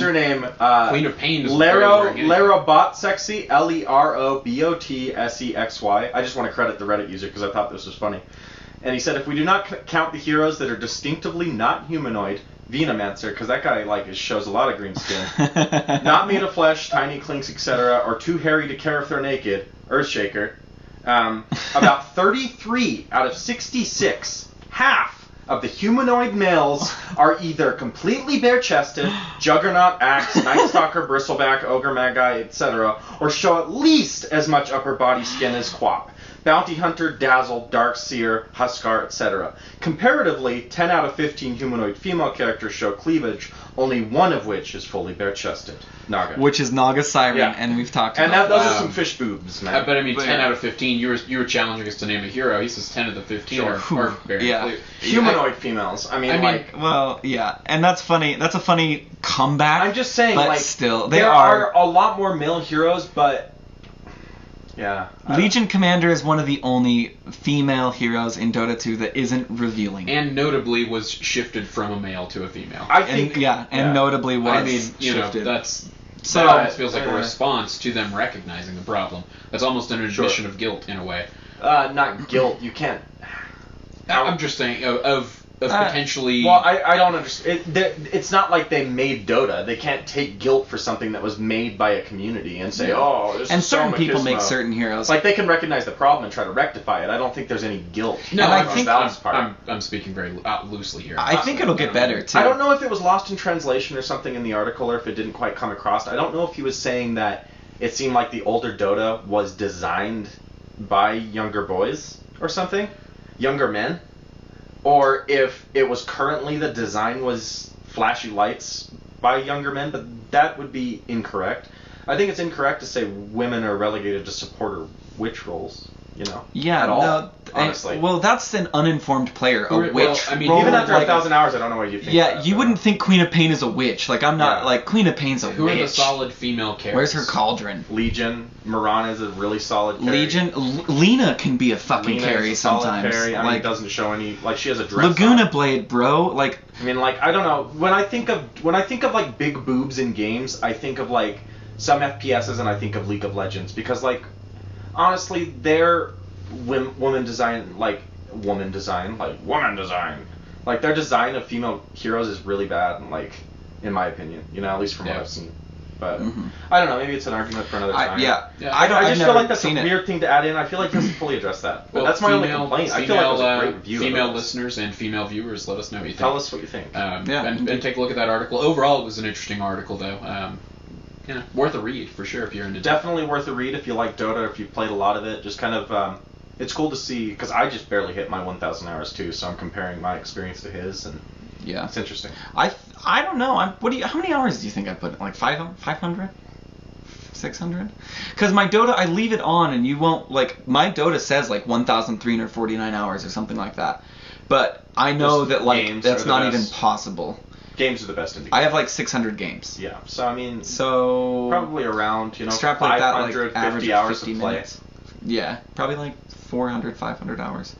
Speaker 5: username.
Speaker 3: Queen of Pain is
Speaker 5: Lerobot Lerobotsexy. I just want to credit the Reddit user because I thought this was funny. And he said, if we do not count the heroes that are distinctively not humanoid, Venomancer, because that guy shows a lot of green skin, not made of flesh, tiny clinks, etc., or too hairy to care if they're naked, Earthshaker, about 33 out of 66, half of the humanoid males are either completely bare-chested, Juggernaut, Axe, Night Stalker, Bristleback, Ogre, Magi, etc., or show at least as much upper body skin as Quap. Bounty Hunter, Dazzle, Darkseer, Huskar, etc. Comparatively, 10 out of 15 humanoid female characters show cleavage, only one of which is fully bare-chested. Naga.
Speaker 6: Which is Naga Siren,
Speaker 5: Yeah.
Speaker 6: and we've talked
Speaker 5: And
Speaker 6: about
Speaker 5: those
Speaker 6: that.
Speaker 5: are some fish boobs, man.
Speaker 3: But I mean,
Speaker 6: But
Speaker 3: 10
Speaker 6: yeah.
Speaker 3: out of 15. You were challenging us to name a hero. He says 10 of the 15
Speaker 5: Sure.
Speaker 3: are bearing
Speaker 6: Yeah.
Speaker 3: cleavage.
Speaker 5: Humanoid females. I mean,
Speaker 6: Well, yeah, and that's funny. That's a funny comeback.
Speaker 5: I'm just saying,
Speaker 6: but
Speaker 5: like,
Speaker 6: still, they
Speaker 5: there
Speaker 6: are.
Speaker 5: a lot more male heroes, but yeah.
Speaker 6: Legion Commander is one of the only female heroes in Dota 2 that isn't revealing.
Speaker 3: And notably was shifted from a male to a female.
Speaker 5: I think
Speaker 6: and notably was
Speaker 3: I mean,
Speaker 6: shifted.
Speaker 3: that's
Speaker 6: So,
Speaker 3: that almost feels like a response to them recognizing the problem. That's almost an admission of guilt in a way.
Speaker 5: not guilt. You can't.
Speaker 3: I'm just saying of potentially.
Speaker 5: Well, I don't understand. It's not like they made Dota. They can't take guilt for something that was made by a community and say, "Oh, this
Speaker 6: and
Speaker 5: is so
Speaker 6: certain people
Speaker 5: machismo."
Speaker 6: make certain heroes.
Speaker 5: Like they can recognize the problem and try to rectify it. I don't think there's any guilt.
Speaker 3: no,
Speaker 6: and I
Speaker 3: I'm,
Speaker 6: think-
Speaker 3: I'm speaking very loosely here.
Speaker 6: I think it'll get better too.
Speaker 5: I don't know if it was lost in translation or something in the article, or if it didn't quite come across. I don't know if he was saying that it seemed like the older Dota was designed by younger boys or something, younger men, or if it was currently the design was flashy lights by younger men, but that would be incorrect. I think it's incorrect to say women are relegated to supporter witch roles,
Speaker 6: Yeah,
Speaker 5: at all,
Speaker 6: no,
Speaker 5: honestly.
Speaker 6: well, that's an uninformed player. A
Speaker 3: Well,
Speaker 6: witch.
Speaker 3: I mean,
Speaker 6: role,
Speaker 5: Even after
Speaker 6: like,
Speaker 5: 1,000 hours, I don't know what you think.
Speaker 6: Yeah,
Speaker 5: that,
Speaker 6: you
Speaker 5: but-
Speaker 6: wouldn't think Queen of Pain is a witch. Like I'm not
Speaker 5: Yeah.
Speaker 6: like Queen of Pain's a
Speaker 3: Who
Speaker 6: witch.
Speaker 3: are the solid female characters?
Speaker 6: Where's her cauldron?
Speaker 5: Legion, Mirana is a really solid carry.
Speaker 6: Legion. Lena can be a fucking
Speaker 5: Lena
Speaker 6: carry
Speaker 5: is a solid
Speaker 6: sometimes.
Speaker 5: carry. I mean,
Speaker 6: Like
Speaker 5: it doesn't show any. Like she has a dress.
Speaker 6: Laguna
Speaker 5: on.
Speaker 6: Blade, bro. Like
Speaker 5: I mean, like I don't know. When I think of like big boobs in games, I think of like some FPSs and I think of League of Legends because like honestly, their woman design, like their design of female heroes is really bad, and like in my opinion, at least from what I've seen. But I don't know. Maybe it's an argument for another time.
Speaker 3: Yeah.
Speaker 6: I don't.
Speaker 5: I
Speaker 6: I've
Speaker 5: just
Speaker 6: never
Speaker 5: feel like that's a
Speaker 6: seen it.
Speaker 5: weird thing to add in. I feel like it doesn't fully address that. But
Speaker 3: Well,
Speaker 5: that's my only
Speaker 3: female-
Speaker 5: complaint. I feel like it was a great review.
Speaker 3: Female
Speaker 5: of this.
Speaker 3: listeners and female viewers, let us know what you think.
Speaker 5: Tell us what you think.
Speaker 6: Yeah.
Speaker 3: And take a look at that article. Overall, it was an interesting article, though. Worth a read for sure if you're into.
Speaker 5: Definitely worth a read if you like Dota, if you've played a lot of it. Just kind of, it's cool to see because I just barely hit my 1,000 hours too, so I'm comparing my experience to his, and
Speaker 6: Yeah.
Speaker 5: it's interesting.
Speaker 6: I don't know. How many hours do you think I put in? Like 500? 600? Because my Dota, I leave it on and you won't, like, my Dota says like 1,349 hours or something like that. But I know
Speaker 5: Just
Speaker 6: that, like,
Speaker 5: games
Speaker 6: that's
Speaker 5: are the
Speaker 6: not even
Speaker 5: best.
Speaker 6: possible.
Speaker 5: Games are the best in the game.
Speaker 6: I have like 600 games.
Speaker 5: Yeah, so I mean,
Speaker 6: So
Speaker 5: probably around,
Speaker 6: extrapolate that, like,
Speaker 5: 550
Speaker 6: average of
Speaker 5: hours
Speaker 6: 50
Speaker 5: of play.
Speaker 6: minutes. Yeah, probably like 400, 500 hours.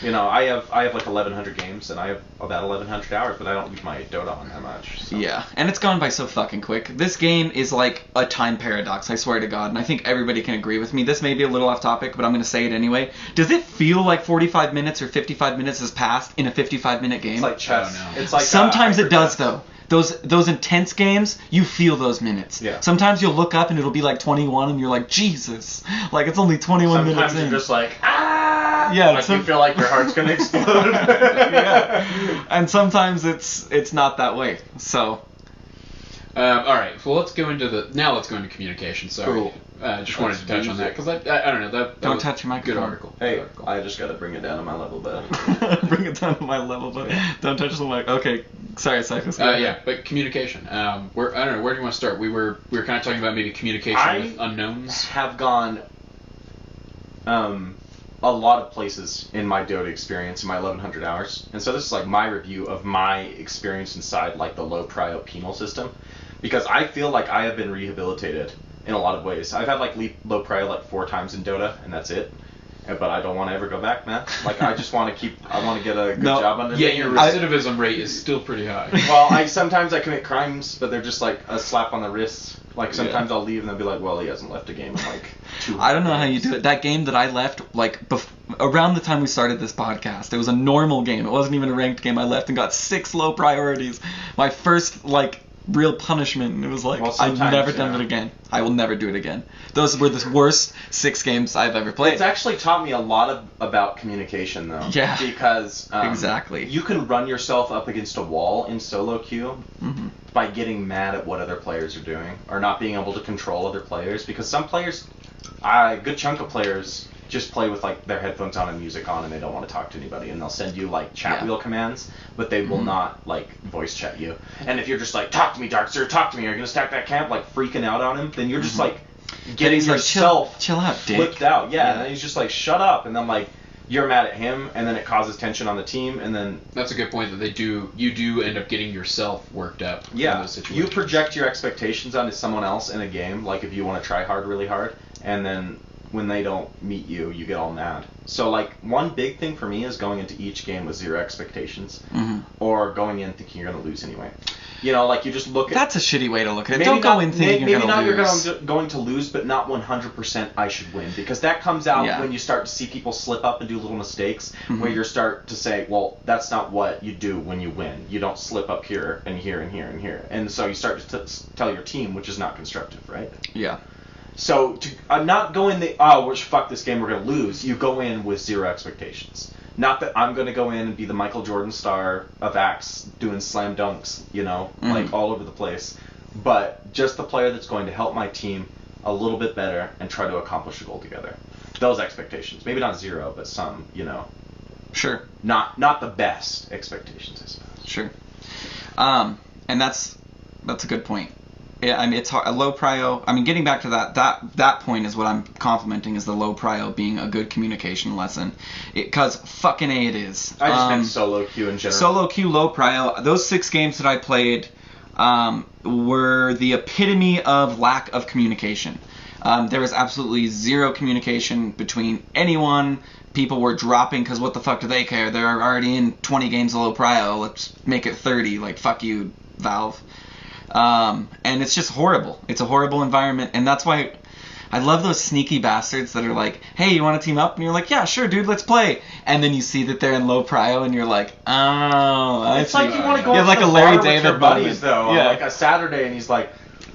Speaker 5: I have like 1,100 games, and I have about 1,100 hours, but I don't leave my Dota on that much. So.
Speaker 6: Yeah, and it's gone by so fucking quick. This game is like a time paradox, I swear to God, and I think everybody can agree with me. This may be a little off topic, but I'm going to say it anyway. Does it feel like 45 minutes or 55 minutes has passed in a 55-minute game?
Speaker 5: It's like chess.
Speaker 3: Oh, no.
Speaker 5: It's like
Speaker 6: Sometimes it does,
Speaker 5: hyper-chess.
Speaker 6: though. Those intense games, you feel those minutes.
Speaker 5: Yeah.
Speaker 6: Sometimes you'll look up and it'll be like 21, and you're like, Jesus, like it's only 21 minutes
Speaker 5: Sometimes
Speaker 6: in.
Speaker 5: you're just like, ah!
Speaker 6: Yeah,
Speaker 5: Like you feel like your heart's going to explode.
Speaker 6: Yeah. And sometimes it's not that way. So
Speaker 3: All right. Well, let's go into communication. Sorry.
Speaker 5: Cool.
Speaker 3: Just wanted to touch on that because I don't know that.
Speaker 6: Don't
Speaker 3: was
Speaker 6: touch your
Speaker 3: Good
Speaker 6: microphone.
Speaker 3: article.
Speaker 5: Hey,
Speaker 3: Good article.
Speaker 5: I just got to bring it down to my level, bud.
Speaker 6: bring it down to my level, but don't touch the mic. Okay, sorry, Cyphus.
Speaker 3: Yeah, but communication. I don't know. Where do you want to start? We were kind of talking about maybe communication with unknowns.
Speaker 5: Have gone a lot of places in my Dota experience in my 1,100 hours, and so this is like my review of my experience inside like the low prio penal system, because I feel like I have been rehabilitated in a lot of ways. I've had like low prio like 4 times in Dota, and that's it. but I don't want to ever go back, man. Like, I just want to get a good job under me.
Speaker 3: Yeah, your recidivism rate is still pretty high.
Speaker 5: Well, sometimes I commit crimes, but they're just like a slap on the wrist. Like, sometimes I'll leave and they'll be like, well, he hasn't left a game in like 2
Speaker 6: I don't know how you do it. That game that I left, like, around the time we started this podcast, it was a normal game. It wasn't even a ranked game. I left and got 6 low priorities. My first, like, real punishment. And it was like, I've never done it again. I will never do it again. Those were the worst 6 games I've ever played.
Speaker 5: It's actually taught me a lot about communication, though.
Speaker 6: Yeah.
Speaker 5: Because
Speaker 6: exactly.
Speaker 5: You can run yourself up against a wall in solo queue by getting mad at what other players are doing or not being able to control other players. Because some players, a good chunk of players, just play with like their headphones on and music on, and they don't want to talk to anybody, and they'll send you like chat wheel commands, but they will not like voice chat you. And if you're just like, talk to me, Darkster, talk to me, are you gonna stack that camp, like freaking out on him, then you're just like getting yourself
Speaker 6: like, chill out, dick.
Speaker 5: flipped out. Yeah, and then he's just like, shut up, and then like you're mad at him, and then it causes tension on the team, and then
Speaker 3: that's a good point that you do end up getting yourself worked up.
Speaker 5: Yeah,
Speaker 3: in those situations.
Speaker 5: You project your expectations onto someone else in a game, like if you want to try hard really hard, and then when they don't meet you, you get all mad. So, like, one big thing for me is going into each game with 0 expectations, or going in thinking you're going to lose anyway. You know, like, you just look at...
Speaker 6: That's a shitty way to look at it. Don't go in thinking you're going to lose.
Speaker 5: Maybe not you're going to lose, but not 100% I should win. Because that comes out when you start to see people slip up and do little mistakes, where you start to say, well, that's not what you do when you win. You don't slip up here and here and here and here. And so you start to tell your team, which is not constructive, right?
Speaker 6: Yeah.
Speaker 5: So, to not go in fuck this game, we're going to lose. You go in with 0 expectations. Not that I'm going to go in and be the Michael Jordan star of Axe doing slam dunks, you know, like all over the place. But just the player that's going to help my team a little bit better and try to accomplish a goal together. Those expectations. Maybe not 0, but some, you know.
Speaker 6: Sure.
Speaker 5: Not the best expectations, I suppose.
Speaker 6: Sure. And that's a good point. Yeah, I mean, it's hard, a low prio. I mean, getting back to that point is what I'm complimenting, is the low prio being a good communication lesson. Because fucking A, it is.
Speaker 5: I just meant solo queue in general.
Speaker 6: Solo queue, low prio. Those 6 games that I played were the epitome of lack of communication. There was absolutely 0 communication between anyone. People were dropping because what the fuck do they care? They're already in 20 games of low prio. Let's make it 30. Like, fuck you, Valve. And it's just horrible. It's a horrible environment, and that's why I love those sneaky bastards that are like, hey, you want to team up? And you're like, yeah, sure, dude, let's play. And then you see that they're in low prio, and you're like, oh,
Speaker 5: it's like you want to go
Speaker 6: you have like a Larry David
Speaker 5: with your buddies, though, on
Speaker 6: yeah.
Speaker 5: like a Saturday, and he's like,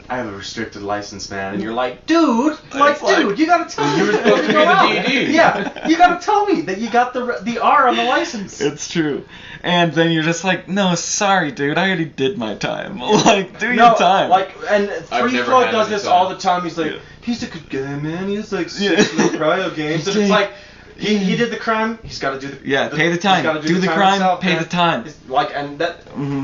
Speaker 5: I have a restricted license, man. And you're like, dude, you gotta tell me.
Speaker 3: You were supposed to be the DD.
Speaker 5: Yeah, you gotta tell me that you got the R on the license.
Speaker 6: It's true. And then you're just like, no, sorry, dude, I already did my time. Like, do your time.
Speaker 5: Like, and Free Floyd does this all the time. He's like, he's a good guy, man. He has like 6 low prio games. And it's like, he did the crime. He's got to do the
Speaker 6: pay the time. Do the crime.
Speaker 5: Himself,
Speaker 6: pay
Speaker 5: man.
Speaker 6: the time.
Speaker 5: It's like, and that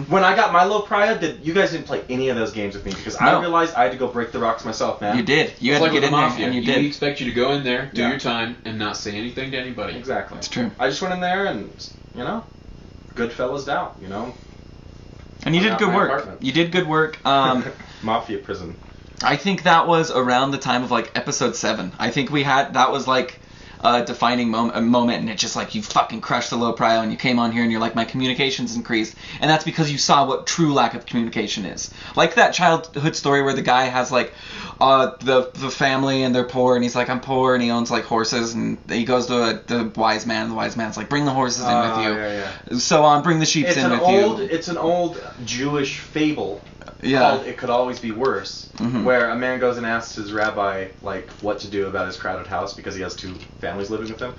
Speaker 5: when I got my low prio, you guys didn't play any of those games with me because I realized I had to go break the rocks myself, man.
Speaker 6: You did. You had to get in there, and you did.
Speaker 3: We expect you to go in there, do your time, and not say anything to anybody.
Speaker 5: Exactly.
Speaker 6: It's true.
Speaker 5: I just went in there and good fellas down,
Speaker 6: And you did good work.
Speaker 5: Apartment.
Speaker 6: You did good work.
Speaker 5: Mafia prison.
Speaker 6: I think that was around the time of like episode 7. I think that was like a defining moment, and it's just like you fucking crushed the low prio, and you came on here and you're like, my communication's increased, and that's because you saw what true lack of communication is. Like that childhood story where the guy has like the family and they're poor, and he's like, I'm poor, and he owns like horses, and he goes to the wise man, and the wise man's like, bring the horses in with you.
Speaker 5: Yeah.
Speaker 6: So on, bring the sheep in with you.
Speaker 5: It's an old Jewish fable.
Speaker 6: Yeah.
Speaker 5: Called It Could Always Be Worse, where a man goes and asks his rabbi like what to do about his crowded house because he has 2 families living with him,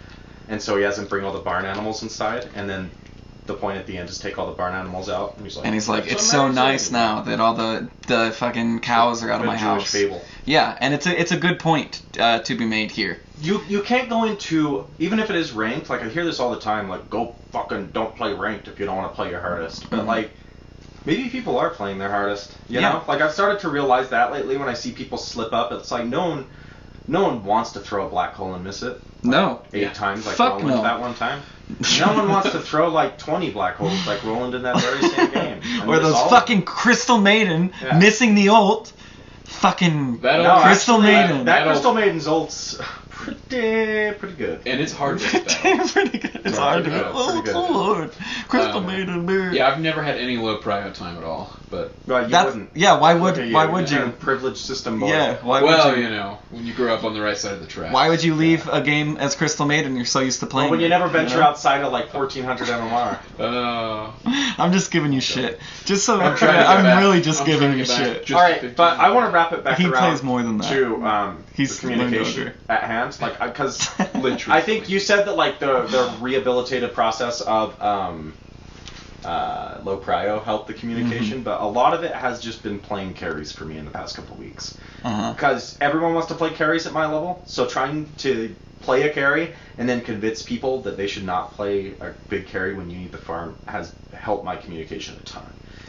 Speaker 5: and so he has him bring all the barn animals inside, and then the point at the end is take all the barn animals out, and he's like,
Speaker 6: it's so nice now that all the fucking cows are out of my house.
Speaker 5: Jewish fable.
Speaker 6: Yeah, and it's a good point to be made here.
Speaker 5: You can't go into, even if it is ranked, like I hear this all the time, like go fucking don't play ranked if you don't want to play your hardest, but like. Maybe people are playing their hardest, you know? Like, I've started to realize that lately when I see people slip up. It's like no one wants to throw a black hole and miss it.
Speaker 6: No.
Speaker 5: 8 times, like
Speaker 6: Fuck
Speaker 5: Roland
Speaker 6: no.
Speaker 5: that one time. No one wants to throw, like, 20 black holes like Roland in that very same game. And
Speaker 6: or those fucking Crystal Maiden missing the ult. Fucking Crystal Maiden.
Speaker 5: That Crystal Maiden's ult's pretty good.
Speaker 3: And it's hard to spell.
Speaker 6: Pretty good. It's hard to
Speaker 3: good.
Speaker 6: Oh,
Speaker 5: Pretty good.
Speaker 6: Lord. Crystal Maiden beer.
Speaker 3: Yeah, I've never had any low prio time at all, but
Speaker 5: Well, you
Speaker 6: That's,
Speaker 5: wouldn't.
Speaker 6: yeah, why would
Speaker 5: Okay,
Speaker 6: why
Speaker 5: you're
Speaker 6: would
Speaker 5: a
Speaker 6: you?
Speaker 5: privileged system boy.
Speaker 6: Yeah, why
Speaker 3: well,
Speaker 6: would you?
Speaker 3: you know, when you grow up on the right side of the track.
Speaker 6: Why would you leave a game as Crystal Maiden? You're so used to playing.
Speaker 5: Well, when you
Speaker 6: it,
Speaker 5: never venture
Speaker 6: know?
Speaker 5: outside of like 1400 MMR.
Speaker 6: I'm just giving you shit. Just so
Speaker 3: I'm trying to get back.
Speaker 6: really just
Speaker 3: I'm
Speaker 6: giving
Speaker 3: trying
Speaker 6: you
Speaker 3: to get back.
Speaker 6: shit.
Speaker 3: Just
Speaker 5: All right,
Speaker 3: 15
Speaker 5: but I want to wrap it back
Speaker 6: He
Speaker 5: around
Speaker 6: plays more than that.
Speaker 5: to
Speaker 6: He's
Speaker 5: the communication
Speaker 6: learned
Speaker 5: at hand, like because
Speaker 3: Literally.
Speaker 5: I think you said that like the rehabilitative process of low prio helped the communication, but a lot of it has just been playing carries for me in the past couple weeks. Because everyone wants to play carries at my level, so trying to play a carry and then convince people that they should not play a big carry when you need the farm has helped my communication a ton.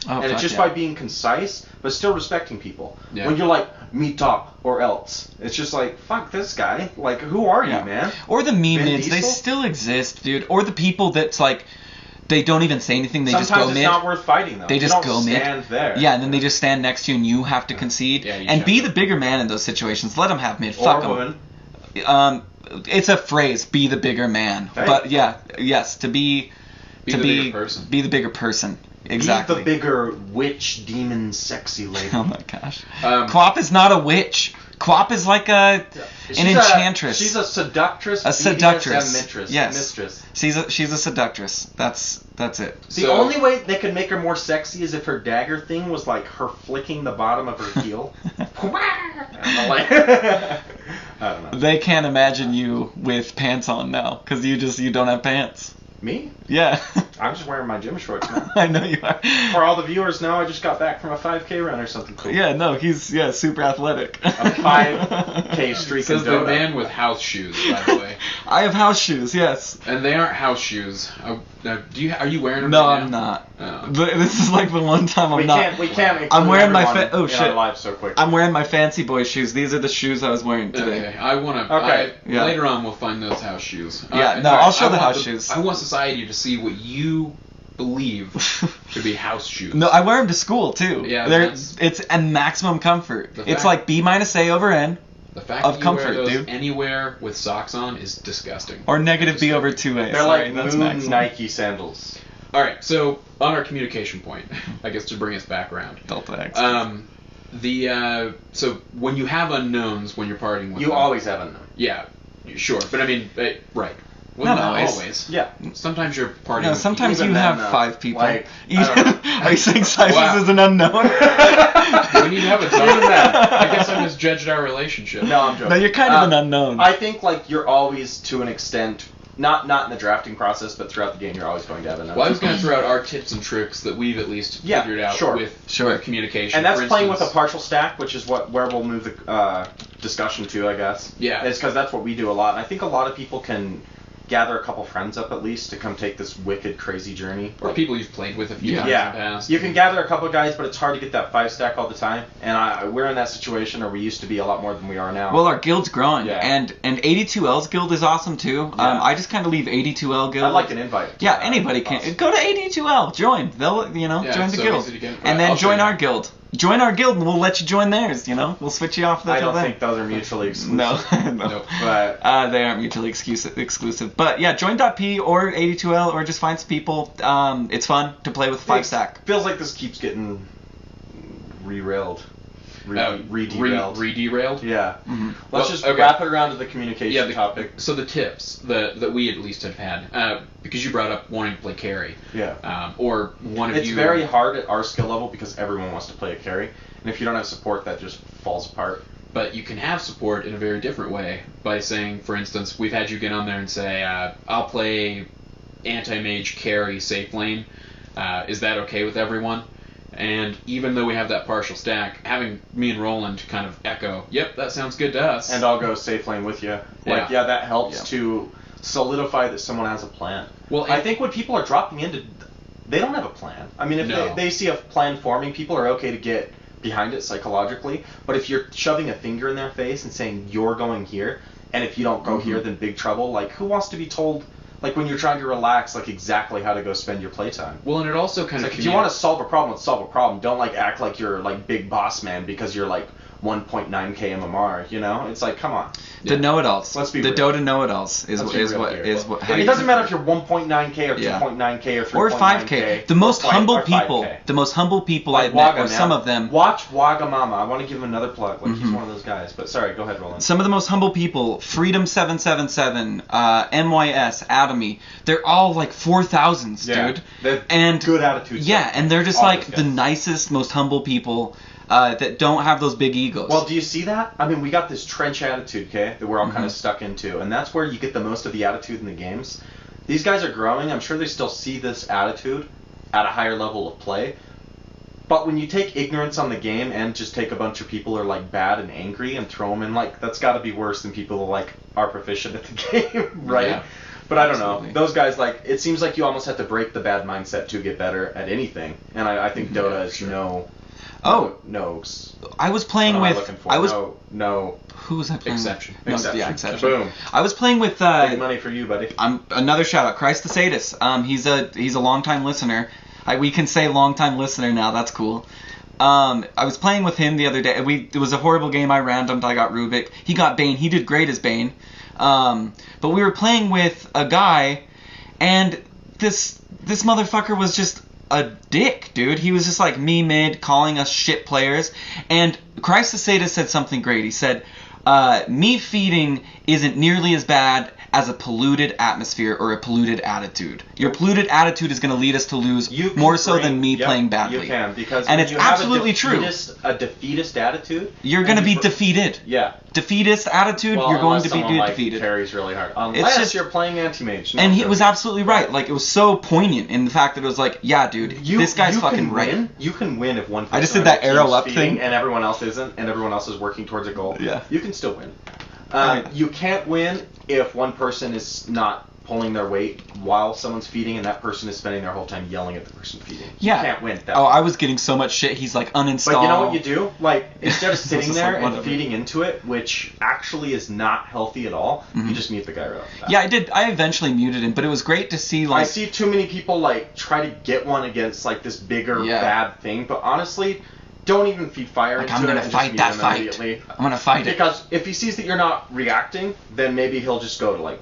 Speaker 6: Oh,
Speaker 5: And it's
Speaker 6: fuck
Speaker 5: just
Speaker 6: yeah.
Speaker 5: by being concise, but still respecting people.
Speaker 3: Yeah.
Speaker 5: When you're like, me talk or else, it's just like, fuck this guy. Like, who are
Speaker 6: Yeah.
Speaker 5: you, man?
Speaker 6: Or the meme
Speaker 5: Vin
Speaker 6: mids, they
Speaker 5: Diesel?
Speaker 6: still exist, dude. Or the people that's like, they don't even say anything, they
Speaker 5: Sometimes
Speaker 6: just go
Speaker 5: it's
Speaker 6: mid.
Speaker 5: not worth fighting, though.
Speaker 6: They
Speaker 5: You
Speaker 6: just
Speaker 5: don't
Speaker 6: go mid.
Speaker 5: stand there.
Speaker 6: Yeah, and then they just stand next to you and you have to concede.
Speaker 3: Yeah, you
Speaker 6: and
Speaker 3: check
Speaker 6: be
Speaker 3: it.
Speaker 6: the bigger man in those situations. Let them have mid.
Speaker 5: Or
Speaker 6: Fuck
Speaker 5: a woman.
Speaker 6: them. It's a phrase, be the bigger man.
Speaker 5: Hey.
Speaker 6: But yeah, yes, to be
Speaker 3: Be
Speaker 6: to
Speaker 3: the
Speaker 6: be
Speaker 3: bigger person.
Speaker 6: Be the bigger person. Exactly.
Speaker 5: Be the bigger witch, demon, sexy lady.
Speaker 6: Oh my gosh.
Speaker 3: Um,
Speaker 6: is not a witch. Quap is like an enchantress.
Speaker 5: She's a seductress.
Speaker 6: A seductress.
Speaker 5: And mistress.
Speaker 6: Yes.
Speaker 5: Mistress.
Speaker 6: She's a seductress. That's it.
Speaker 5: The
Speaker 3: So-
Speaker 5: only way they could make her more sexy is if her dagger thing was like her flicking the bottom of her heel. I don't know.
Speaker 6: They can't imagine you with pants on now, because you don't have pants.
Speaker 5: Me?
Speaker 6: Yeah.
Speaker 5: I'm just wearing my gym shorts now.
Speaker 6: I know you are.
Speaker 5: For all the viewers know, I just got back from a 5K run or something cool.
Speaker 6: Yeah, no, he's super athletic.
Speaker 5: A 5K streak in
Speaker 3: Says the
Speaker 5: Dota.
Speaker 3: man with house shoes, by the way.
Speaker 6: I have house shoes, yes.
Speaker 3: And they aren't house shoes. Are you wearing them?
Speaker 6: No,
Speaker 3: right
Speaker 6: I'm
Speaker 3: now?
Speaker 6: not.
Speaker 3: Oh.
Speaker 6: This is like the one time I'm
Speaker 5: We
Speaker 6: not.
Speaker 5: can't include
Speaker 6: I'm wearing my
Speaker 5: everyone
Speaker 6: oh
Speaker 5: in
Speaker 6: shit.
Speaker 5: our lives so quick.
Speaker 6: I'm wearing my fancy boy shoes. These are the shoes I was wearing today.
Speaker 3: Okay, I want to.
Speaker 5: Okay.
Speaker 6: Yeah.
Speaker 3: Later on, we'll find those house shoes.
Speaker 6: Yeah,
Speaker 3: in
Speaker 6: no,
Speaker 3: fact,
Speaker 6: I'll show
Speaker 3: I
Speaker 6: the
Speaker 3: want
Speaker 6: house shoes.
Speaker 3: I want society to see what you believe to be house shoes.
Speaker 6: No, I wear them to school too.
Speaker 3: Yeah,
Speaker 6: it's a maximum comfort.
Speaker 3: The
Speaker 6: It's
Speaker 3: fact-
Speaker 6: like B-A over N
Speaker 3: The fact
Speaker 6: of
Speaker 3: that you
Speaker 6: comfort,
Speaker 3: wear those
Speaker 6: dude.
Speaker 3: anywhere with socks on is disgusting.
Speaker 6: or negative B over 2A.
Speaker 5: They're
Speaker 6: Sorry,
Speaker 5: like
Speaker 6: that's
Speaker 5: moon
Speaker 6: maximum.
Speaker 5: Nike sandals.
Speaker 3: All right, so on our communication point, I guess to bring us back around.
Speaker 6: Delta X.
Speaker 3: So when you have unknowns when you're partying with
Speaker 5: You
Speaker 3: them,
Speaker 5: always have them.
Speaker 3: yeah, sure, but I mean, right. Well,
Speaker 6: Not
Speaker 3: not
Speaker 6: always.
Speaker 3: always.
Speaker 5: Yeah.
Speaker 3: Sometimes you're partying.
Speaker 6: No,
Speaker 3: with
Speaker 6: sometimes
Speaker 5: even
Speaker 6: you
Speaker 5: then,
Speaker 6: have 5 people.
Speaker 5: like,
Speaker 6: Even-
Speaker 5: I don't know.
Speaker 6: Are you saying Cyphus
Speaker 3: Wow.
Speaker 6: is an unknown?
Speaker 3: when you have a done that, I guess I misjudged our relationship.
Speaker 5: No, I'm joking.
Speaker 6: No, you're kind of an unknown.
Speaker 5: I think like you're always to an extent, not in the drafting process, but throughout the game, you're always going to have a
Speaker 3: Well, I was going to throw out our tips and tricks that we've at least
Speaker 5: Yeah,
Speaker 3: figured out
Speaker 5: sure.
Speaker 3: with
Speaker 6: Sure.
Speaker 3: communication.
Speaker 5: And that's
Speaker 3: For
Speaker 5: playing with a
Speaker 3: instance-
Speaker 5: partial stack, which is where we'll move the discussion to, I guess.
Speaker 3: Yeah.
Speaker 5: It's because that's what we do a lot. And I think a lot of people can gather a couple friends up at least to come take this wicked, crazy journey.
Speaker 3: Or people you've played with a few
Speaker 6: Yeah.
Speaker 3: times in the
Speaker 5: Yeah,
Speaker 3: past.
Speaker 5: you can gather a couple guys, but it's hard to get that 5 stack all the time. And we're in that situation, or we used to be a lot more than we are now.
Speaker 6: Well, our guild's growing,
Speaker 5: Yeah.
Speaker 6: and 82L's guild is awesome too.
Speaker 5: Yeah.
Speaker 6: I just kind of leave 82L guild.
Speaker 5: I'd like an invite.
Speaker 6: Yeah, anybody can
Speaker 5: Awesome.
Speaker 6: go to 82L, join. They'll
Speaker 3: Yeah,
Speaker 6: join the
Speaker 3: so
Speaker 6: guild,
Speaker 3: easy to get.
Speaker 6: and then
Speaker 3: I'll show
Speaker 6: join
Speaker 3: you.
Speaker 6: our guild. Join our guild, and we'll let you join theirs. We'll switch you off.
Speaker 5: I
Speaker 6: Till
Speaker 5: don't
Speaker 6: then.
Speaker 5: think those are mutually exclusive.
Speaker 6: No, no.
Speaker 3: Nope.
Speaker 5: But
Speaker 6: They aren't mutually exclusive. But yeah, join .p or 82L or just find some people. It's fun to play with 5 stack.
Speaker 5: feels like this keeps getting re-railed. Re-derailed.
Speaker 3: Re-derailed?
Speaker 5: Yeah.
Speaker 6: Mhm.
Speaker 5: Let's
Speaker 3: Well,
Speaker 5: just
Speaker 3: okay.
Speaker 5: wrap it around to the communication
Speaker 3: Yeah,
Speaker 5: topic.
Speaker 3: So the tips that we at least have had, because you brought up wanting to play carry,
Speaker 5: Yeah.
Speaker 3: or one of
Speaker 5: It's
Speaker 3: you.
Speaker 5: very hard at our skill level because everyone wants to play a carry. And if you don't have support, that just falls apart.
Speaker 3: But you can have support in a very different way by saying, for instance, we've had you get on there and say, I'll play anti-mage carry safe lane. Is that okay with everyone? And even though we have that partial stack, having me and Roland kind of echo, yep, that sounds good to us.
Speaker 5: And I'll go safe lane with you. Like,
Speaker 3: Yeah.
Speaker 5: that helps to solidify that someone has a plan.
Speaker 3: Well,
Speaker 5: I think when people are dropping into, they don't have a plan. I mean, if
Speaker 3: No.
Speaker 5: they see a plan forming, people are okay to get behind it psychologically. But if you're shoving a finger in their face and saying you're going here, and if you don't go here, then big trouble. Like, who wants to be told? Like when you're trying to relax, like exactly how to go spend your playtime.
Speaker 3: Well, and it also kind
Speaker 5: It's
Speaker 3: of
Speaker 5: like if you want to solve a problem, let's solve a problem. Don't like act like you're like big boss man because you're like 1.9k MMR. You know, it's like, come on.
Speaker 6: The know-it-alls.
Speaker 5: Let's be
Speaker 6: the
Speaker 5: real.
Speaker 6: Dota know-it-alls is
Speaker 5: Let's be real
Speaker 6: what
Speaker 5: here.
Speaker 6: is what. How
Speaker 5: It
Speaker 6: you
Speaker 5: doesn't
Speaker 6: do
Speaker 5: matter if you're 1.9k or 2.9k or 3.9k
Speaker 6: or 5k. The most humble people. The most humble people
Speaker 5: Like
Speaker 6: I've met,
Speaker 5: Waga,
Speaker 6: or some
Speaker 5: man.
Speaker 6: of them.
Speaker 5: Watch Wagamama. I want to give him another plug. Like he's one of those guys. But sorry, go ahead, Roland.
Speaker 6: Some of the most humble people, Freedom777, MYS, Atomy, they're all like 4,000s,
Speaker 5: Yeah,
Speaker 6: dude.
Speaker 5: they're
Speaker 6: And
Speaker 5: good attitudes.
Speaker 6: yeah, and they're just
Speaker 5: All
Speaker 6: like
Speaker 5: those
Speaker 6: the
Speaker 5: guys.
Speaker 6: nicest, most humble people that don't have those big egos.
Speaker 5: Well, do you see that? I mean, we got this trench attitude, okay, that we're all kind of stuck into, and that's where you get the most of the attitude in the games. These guys are growing. I'm sure they still see this attitude at a higher level of play. But when you take ignorance on the game and just take a bunch of people who are like bad and angry and throw them in, like, that's got to be worse than people who like are proficient at the game, right?
Speaker 6: Yeah.
Speaker 5: But I don't
Speaker 6: Absolutely.
Speaker 5: know. Those guys, like, it seems like you almost have to break the bad mindset to get better at anything. And I think Dota is no. No.
Speaker 6: I was playing
Speaker 5: what am I
Speaker 6: with.
Speaker 5: looking for?
Speaker 6: I was.
Speaker 5: No.
Speaker 6: Who was I playing
Speaker 3: Exception.
Speaker 6: with? No,
Speaker 5: Exception.
Speaker 6: yeah, exception.
Speaker 5: Boom.
Speaker 6: I was playing with.
Speaker 5: Big money for you, buddy.
Speaker 6: Another shout out, Christ the Sadist. He's a longtime listener. We can say longtime listener now. That's cool. I was playing with him the other day. It was a horrible game. I randomed. I got Rubik. He got Bane. He did great as Bane. But we were playing with a guy, and this motherfucker was just a dick, dude. He was just like me mid, calling us shit players. And Christ the Sadist said something great. He said, me feeding isn't nearly as bad as a polluted atmosphere or a polluted attitude. Your polluted attitude is going to lead us to lose more so than me playing badly.
Speaker 5: You can, because
Speaker 6: and
Speaker 5: when
Speaker 6: it's
Speaker 5: you have
Speaker 6: absolutely true.
Speaker 5: A defeatist attitude.
Speaker 6: You're going to be defeated.
Speaker 5: Yeah.
Speaker 6: Defeatist attitude,
Speaker 5: Well,
Speaker 6: you're going to
Speaker 5: unless
Speaker 6: be
Speaker 5: someone, like,
Speaker 6: defeated.
Speaker 5: carries really hard. Unless
Speaker 6: just-
Speaker 5: you're playing anti-mage. No,
Speaker 6: And he
Speaker 5: no.
Speaker 6: was absolutely right. Like, it was so poignant in the fact that it was like, yeah, dude, this guy's
Speaker 5: you
Speaker 6: fucking
Speaker 5: can
Speaker 6: right.
Speaker 5: win. You can win if one person
Speaker 6: I just did
Speaker 5: on
Speaker 6: that
Speaker 5: your
Speaker 6: arrow
Speaker 5: team's
Speaker 6: up
Speaker 5: feeding
Speaker 6: thing.
Speaker 5: and everyone else isn't, and everyone else is working towards a goal.
Speaker 6: Yeah.
Speaker 5: You can still win.
Speaker 6: Right.
Speaker 5: You can't win if one person is not pulling their weight while someone's feeding, and that person is spending their whole time yelling at the person feeding.
Speaker 6: Yeah.
Speaker 5: You can't win that.
Speaker 6: Oh, I was getting so much shit. He's like, uninstall.
Speaker 5: But you know what you do? Like, instead of
Speaker 6: It's
Speaker 5: sitting
Speaker 6: just
Speaker 5: there
Speaker 6: like,
Speaker 5: and
Speaker 6: whatever.
Speaker 5: feeding into it, which actually is not healthy at all, you just mute the guy right off the bat.
Speaker 6: Yeah, I did. I eventually muted him, but it was great to see,
Speaker 5: I
Speaker 6: like...
Speaker 5: see too many people, like, try to get one against, like, this bigger,
Speaker 6: Yeah.
Speaker 5: bad thing, but honestly, don't even feed fire
Speaker 6: Like,
Speaker 5: into
Speaker 6: I'm
Speaker 5: it
Speaker 6: gonna
Speaker 5: and
Speaker 6: fight
Speaker 5: just
Speaker 6: that
Speaker 5: mute him
Speaker 6: fight.
Speaker 5: immediately.
Speaker 6: I'm gonna fight it.
Speaker 5: Because if he sees that you're not reacting, then maybe he'll just go to, like,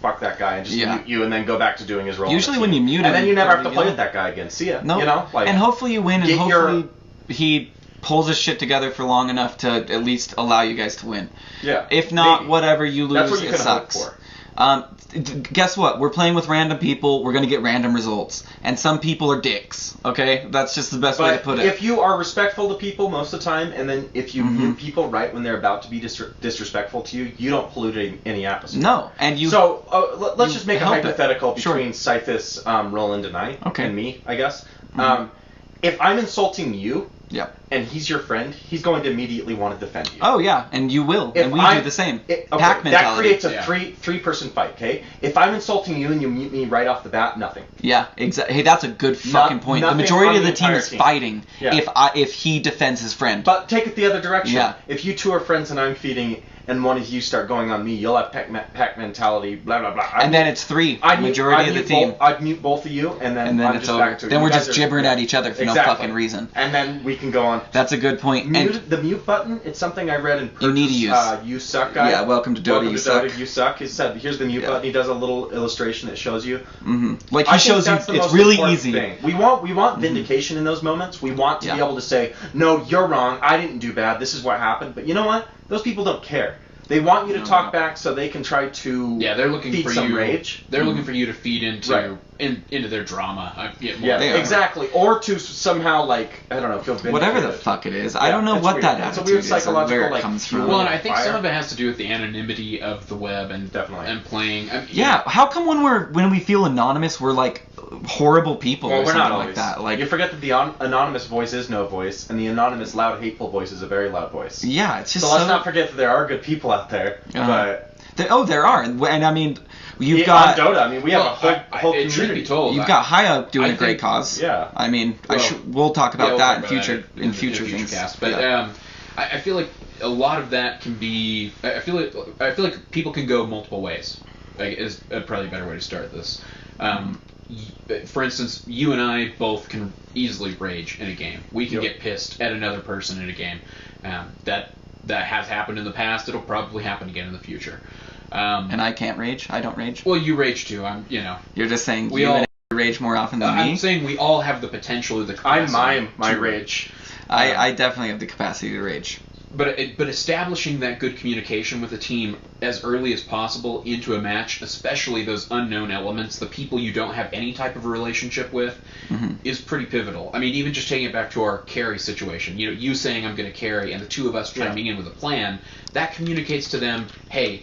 Speaker 5: fuck that guy and just
Speaker 6: Yeah.
Speaker 5: mute you and then go back to doing his role.
Speaker 6: Usually
Speaker 5: on the
Speaker 6: when
Speaker 5: team.
Speaker 6: you mute
Speaker 5: and
Speaker 6: him,
Speaker 5: then you never
Speaker 6: don't
Speaker 5: have to
Speaker 6: leave
Speaker 5: play
Speaker 6: him
Speaker 5: with that guy again. See ya.
Speaker 6: No.
Speaker 5: You know? Like,
Speaker 6: and hopefully you win, and
Speaker 5: get your-
Speaker 6: hopefully he pulls his shit together for long enough to at least allow you guys to win.
Speaker 5: yeah.
Speaker 6: If not,
Speaker 5: maybe.
Speaker 6: whatever, you lose,
Speaker 5: That's what you
Speaker 6: it
Speaker 5: can hope
Speaker 6: sucks.
Speaker 5: for.
Speaker 6: Guess what? We're playing with random people. We're going to get random results. And some people are dicks, okay? That's just the best way to
Speaker 5: But
Speaker 6: put it.
Speaker 5: if you are respectful to people most of the time, and then if you mute people right when they're about to be disrespectful to you, you don't pollute any atmosphere.
Speaker 6: No, and you...
Speaker 5: So let's
Speaker 6: you
Speaker 5: just make a
Speaker 6: help it.
Speaker 5: hypothetical
Speaker 6: Sure.
Speaker 5: between Cyphus, Roland, and I,
Speaker 6: Okay.
Speaker 5: and me, I guess. If I'm insulting you,
Speaker 6: Yeah.
Speaker 5: and he's your friend, he's going to immediately want to defend you.
Speaker 6: Oh, yeah, and you will.
Speaker 5: If
Speaker 6: And we
Speaker 5: I-
Speaker 6: do the same.
Speaker 5: Okay,
Speaker 6: Pack
Speaker 5: that
Speaker 6: mentality.
Speaker 5: creates a
Speaker 3: Yeah.
Speaker 5: three-person fight, okay? If I'm insulting you and you mute me right off the bat, nothing.
Speaker 6: Yeah, exactly. Hey, that's a good fucking point. The
Speaker 5: nothing
Speaker 6: majority
Speaker 5: on
Speaker 6: of
Speaker 5: the
Speaker 6: the team
Speaker 5: entire
Speaker 6: is
Speaker 5: team.
Speaker 6: fighting
Speaker 5: Yeah.
Speaker 6: if he defends his friend.
Speaker 5: But take it the other direction.
Speaker 6: Yeah.
Speaker 5: If you two are friends and I'm feeding, and one of you start going on me, you'll have pack mentality, blah, blah, blah.
Speaker 6: And then it's three, majority of the team.
Speaker 5: I'd mute both of you, and then
Speaker 6: And then
Speaker 5: I'm
Speaker 6: it's
Speaker 5: just
Speaker 6: over.
Speaker 5: back to it.
Speaker 6: Then
Speaker 5: You
Speaker 6: we're
Speaker 5: guys
Speaker 6: just
Speaker 5: are-
Speaker 6: gibbering at each other for no
Speaker 5: Exactly.
Speaker 6: fucking reason.
Speaker 5: And then we can go on.
Speaker 6: That's a good point. And
Speaker 5: The mute button, it's something I read in
Speaker 6: You need to use.
Speaker 5: You Suck guy.
Speaker 6: Yeah, welcome to Dota,
Speaker 5: Welcome
Speaker 6: You
Speaker 5: to
Speaker 6: Suck.
Speaker 5: Dota, You Suck. He said, here's the mute
Speaker 6: Yeah.
Speaker 5: button. He does a little illustration that shows you.
Speaker 6: like
Speaker 5: I
Speaker 6: he
Speaker 5: think
Speaker 6: shows you,
Speaker 5: that's the
Speaker 6: it's
Speaker 5: most
Speaker 6: really
Speaker 5: important
Speaker 6: easy.
Speaker 5: thing. We want vindication in those moments. We want to be
Speaker 6: Yeah.
Speaker 5: able to say, no, you're wrong. I didn't do bad. This is what happened. But you know what? Those people don't care. They want you to talk back so they can try to
Speaker 3: Yeah, they're looking
Speaker 5: feed
Speaker 3: for
Speaker 5: some
Speaker 3: you.
Speaker 5: rage.
Speaker 3: They're looking for you to feed into
Speaker 5: Right.
Speaker 3: into their drama. I get more.
Speaker 5: Yeah,
Speaker 6: They are.
Speaker 5: exactly. Or to somehow, like, I don't know, feel vindicated.
Speaker 6: Whatever the fuck it is. I
Speaker 5: Yeah,
Speaker 6: don't know
Speaker 5: it's
Speaker 6: what
Speaker 5: weird.
Speaker 6: that
Speaker 5: It's a
Speaker 6: attitude
Speaker 5: weird
Speaker 6: is or
Speaker 5: psychological,
Speaker 6: where it
Speaker 5: like,
Speaker 6: comes from.
Speaker 5: fuel.
Speaker 3: Well, and I think
Speaker 5: Fire.
Speaker 3: some of it has to do with the anonymity of the web and
Speaker 5: Definitely.
Speaker 3: and playing.
Speaker 6: Yeah, how come when we feel anonymous, we're like horrible people
Speaker 5: Well,
Speaker 6: or
Speaker 5: we're
Speaker 6: something
Speaker 5: not
Speaker 6: like
Speaker 5: always.
Speaker 6: that? Like,
Speaker 5: you forget that the anonymous voice is no voice, and the anonymous loud hateful voice is a very loud voice.
Speaker 6: yeah, it's just
Speaker 5: So let's not forget that there are good people out there. But
Speaker 6: there are, and I mean, you've
Speaker 5: on
Speaker 6: got
Speaker 5: Dota, I mean, we have
Speaker 3: Well,
Speaker 5: a whole
Speaker 3: it should
Speaker 5: community.
Speaker 3: be told.
Speaker 6: you've got Haya doing
Speaker 3: I
Speaker 6: a great
Speaker 3: think-
Speaker 6: cause.
Speaker 5: Yeah.
Speaker 6: I mean,
Speaker 3: Well,
Speaker 6: we'll talk about
Speaker 3: we'll
Speaker 6: that
Speaker 3: talk
Speaker 6: in
Speaker 3: about
Speaker 6: future
Speaker 3: that
Speaker 6: in future
Speaker 3: the
Speaker 6: things.
Speaker 3: cast. But
Speaker 6: Yeah.
Speaker 3: I feel like a lot of that can be. I feel like people can go multiple ways. Like, is probably a better way to start this. For instance, you and I both can easily rage in a game. We can
Speaker 5: Yep.
Speaker 3: get pissed at another person in a game. That has happened in the past. It'll probably happen again in the future.
Speaker 6: And I can't rage. I don't rage.
Speaker 3: Well, you rage too.
Speaker 6: You're just saying
Speaker 3: We
Speaker 6: you
Speaker 3: all-
Speaker 6: and rage more often than me.
Speaker 3: I'm saying we all have the potential of the
Speaker 5: I
Speaker 3: capacity.
Speaker 5: mime my
Speaker 3: to
Speaker 5: rage.
Speaker 6: I definitely have the capacity to rage.
Speaker 3: But establishing that good communication with the team as early as possible into a match, especially those unknown elements, the people you don't have any type of a relationship with, is pretty pivotal. I mean, even just taking it back to our carry situation, you saying I'm going to carry and the two of us chiming in with a plan, that communicates to them, hey,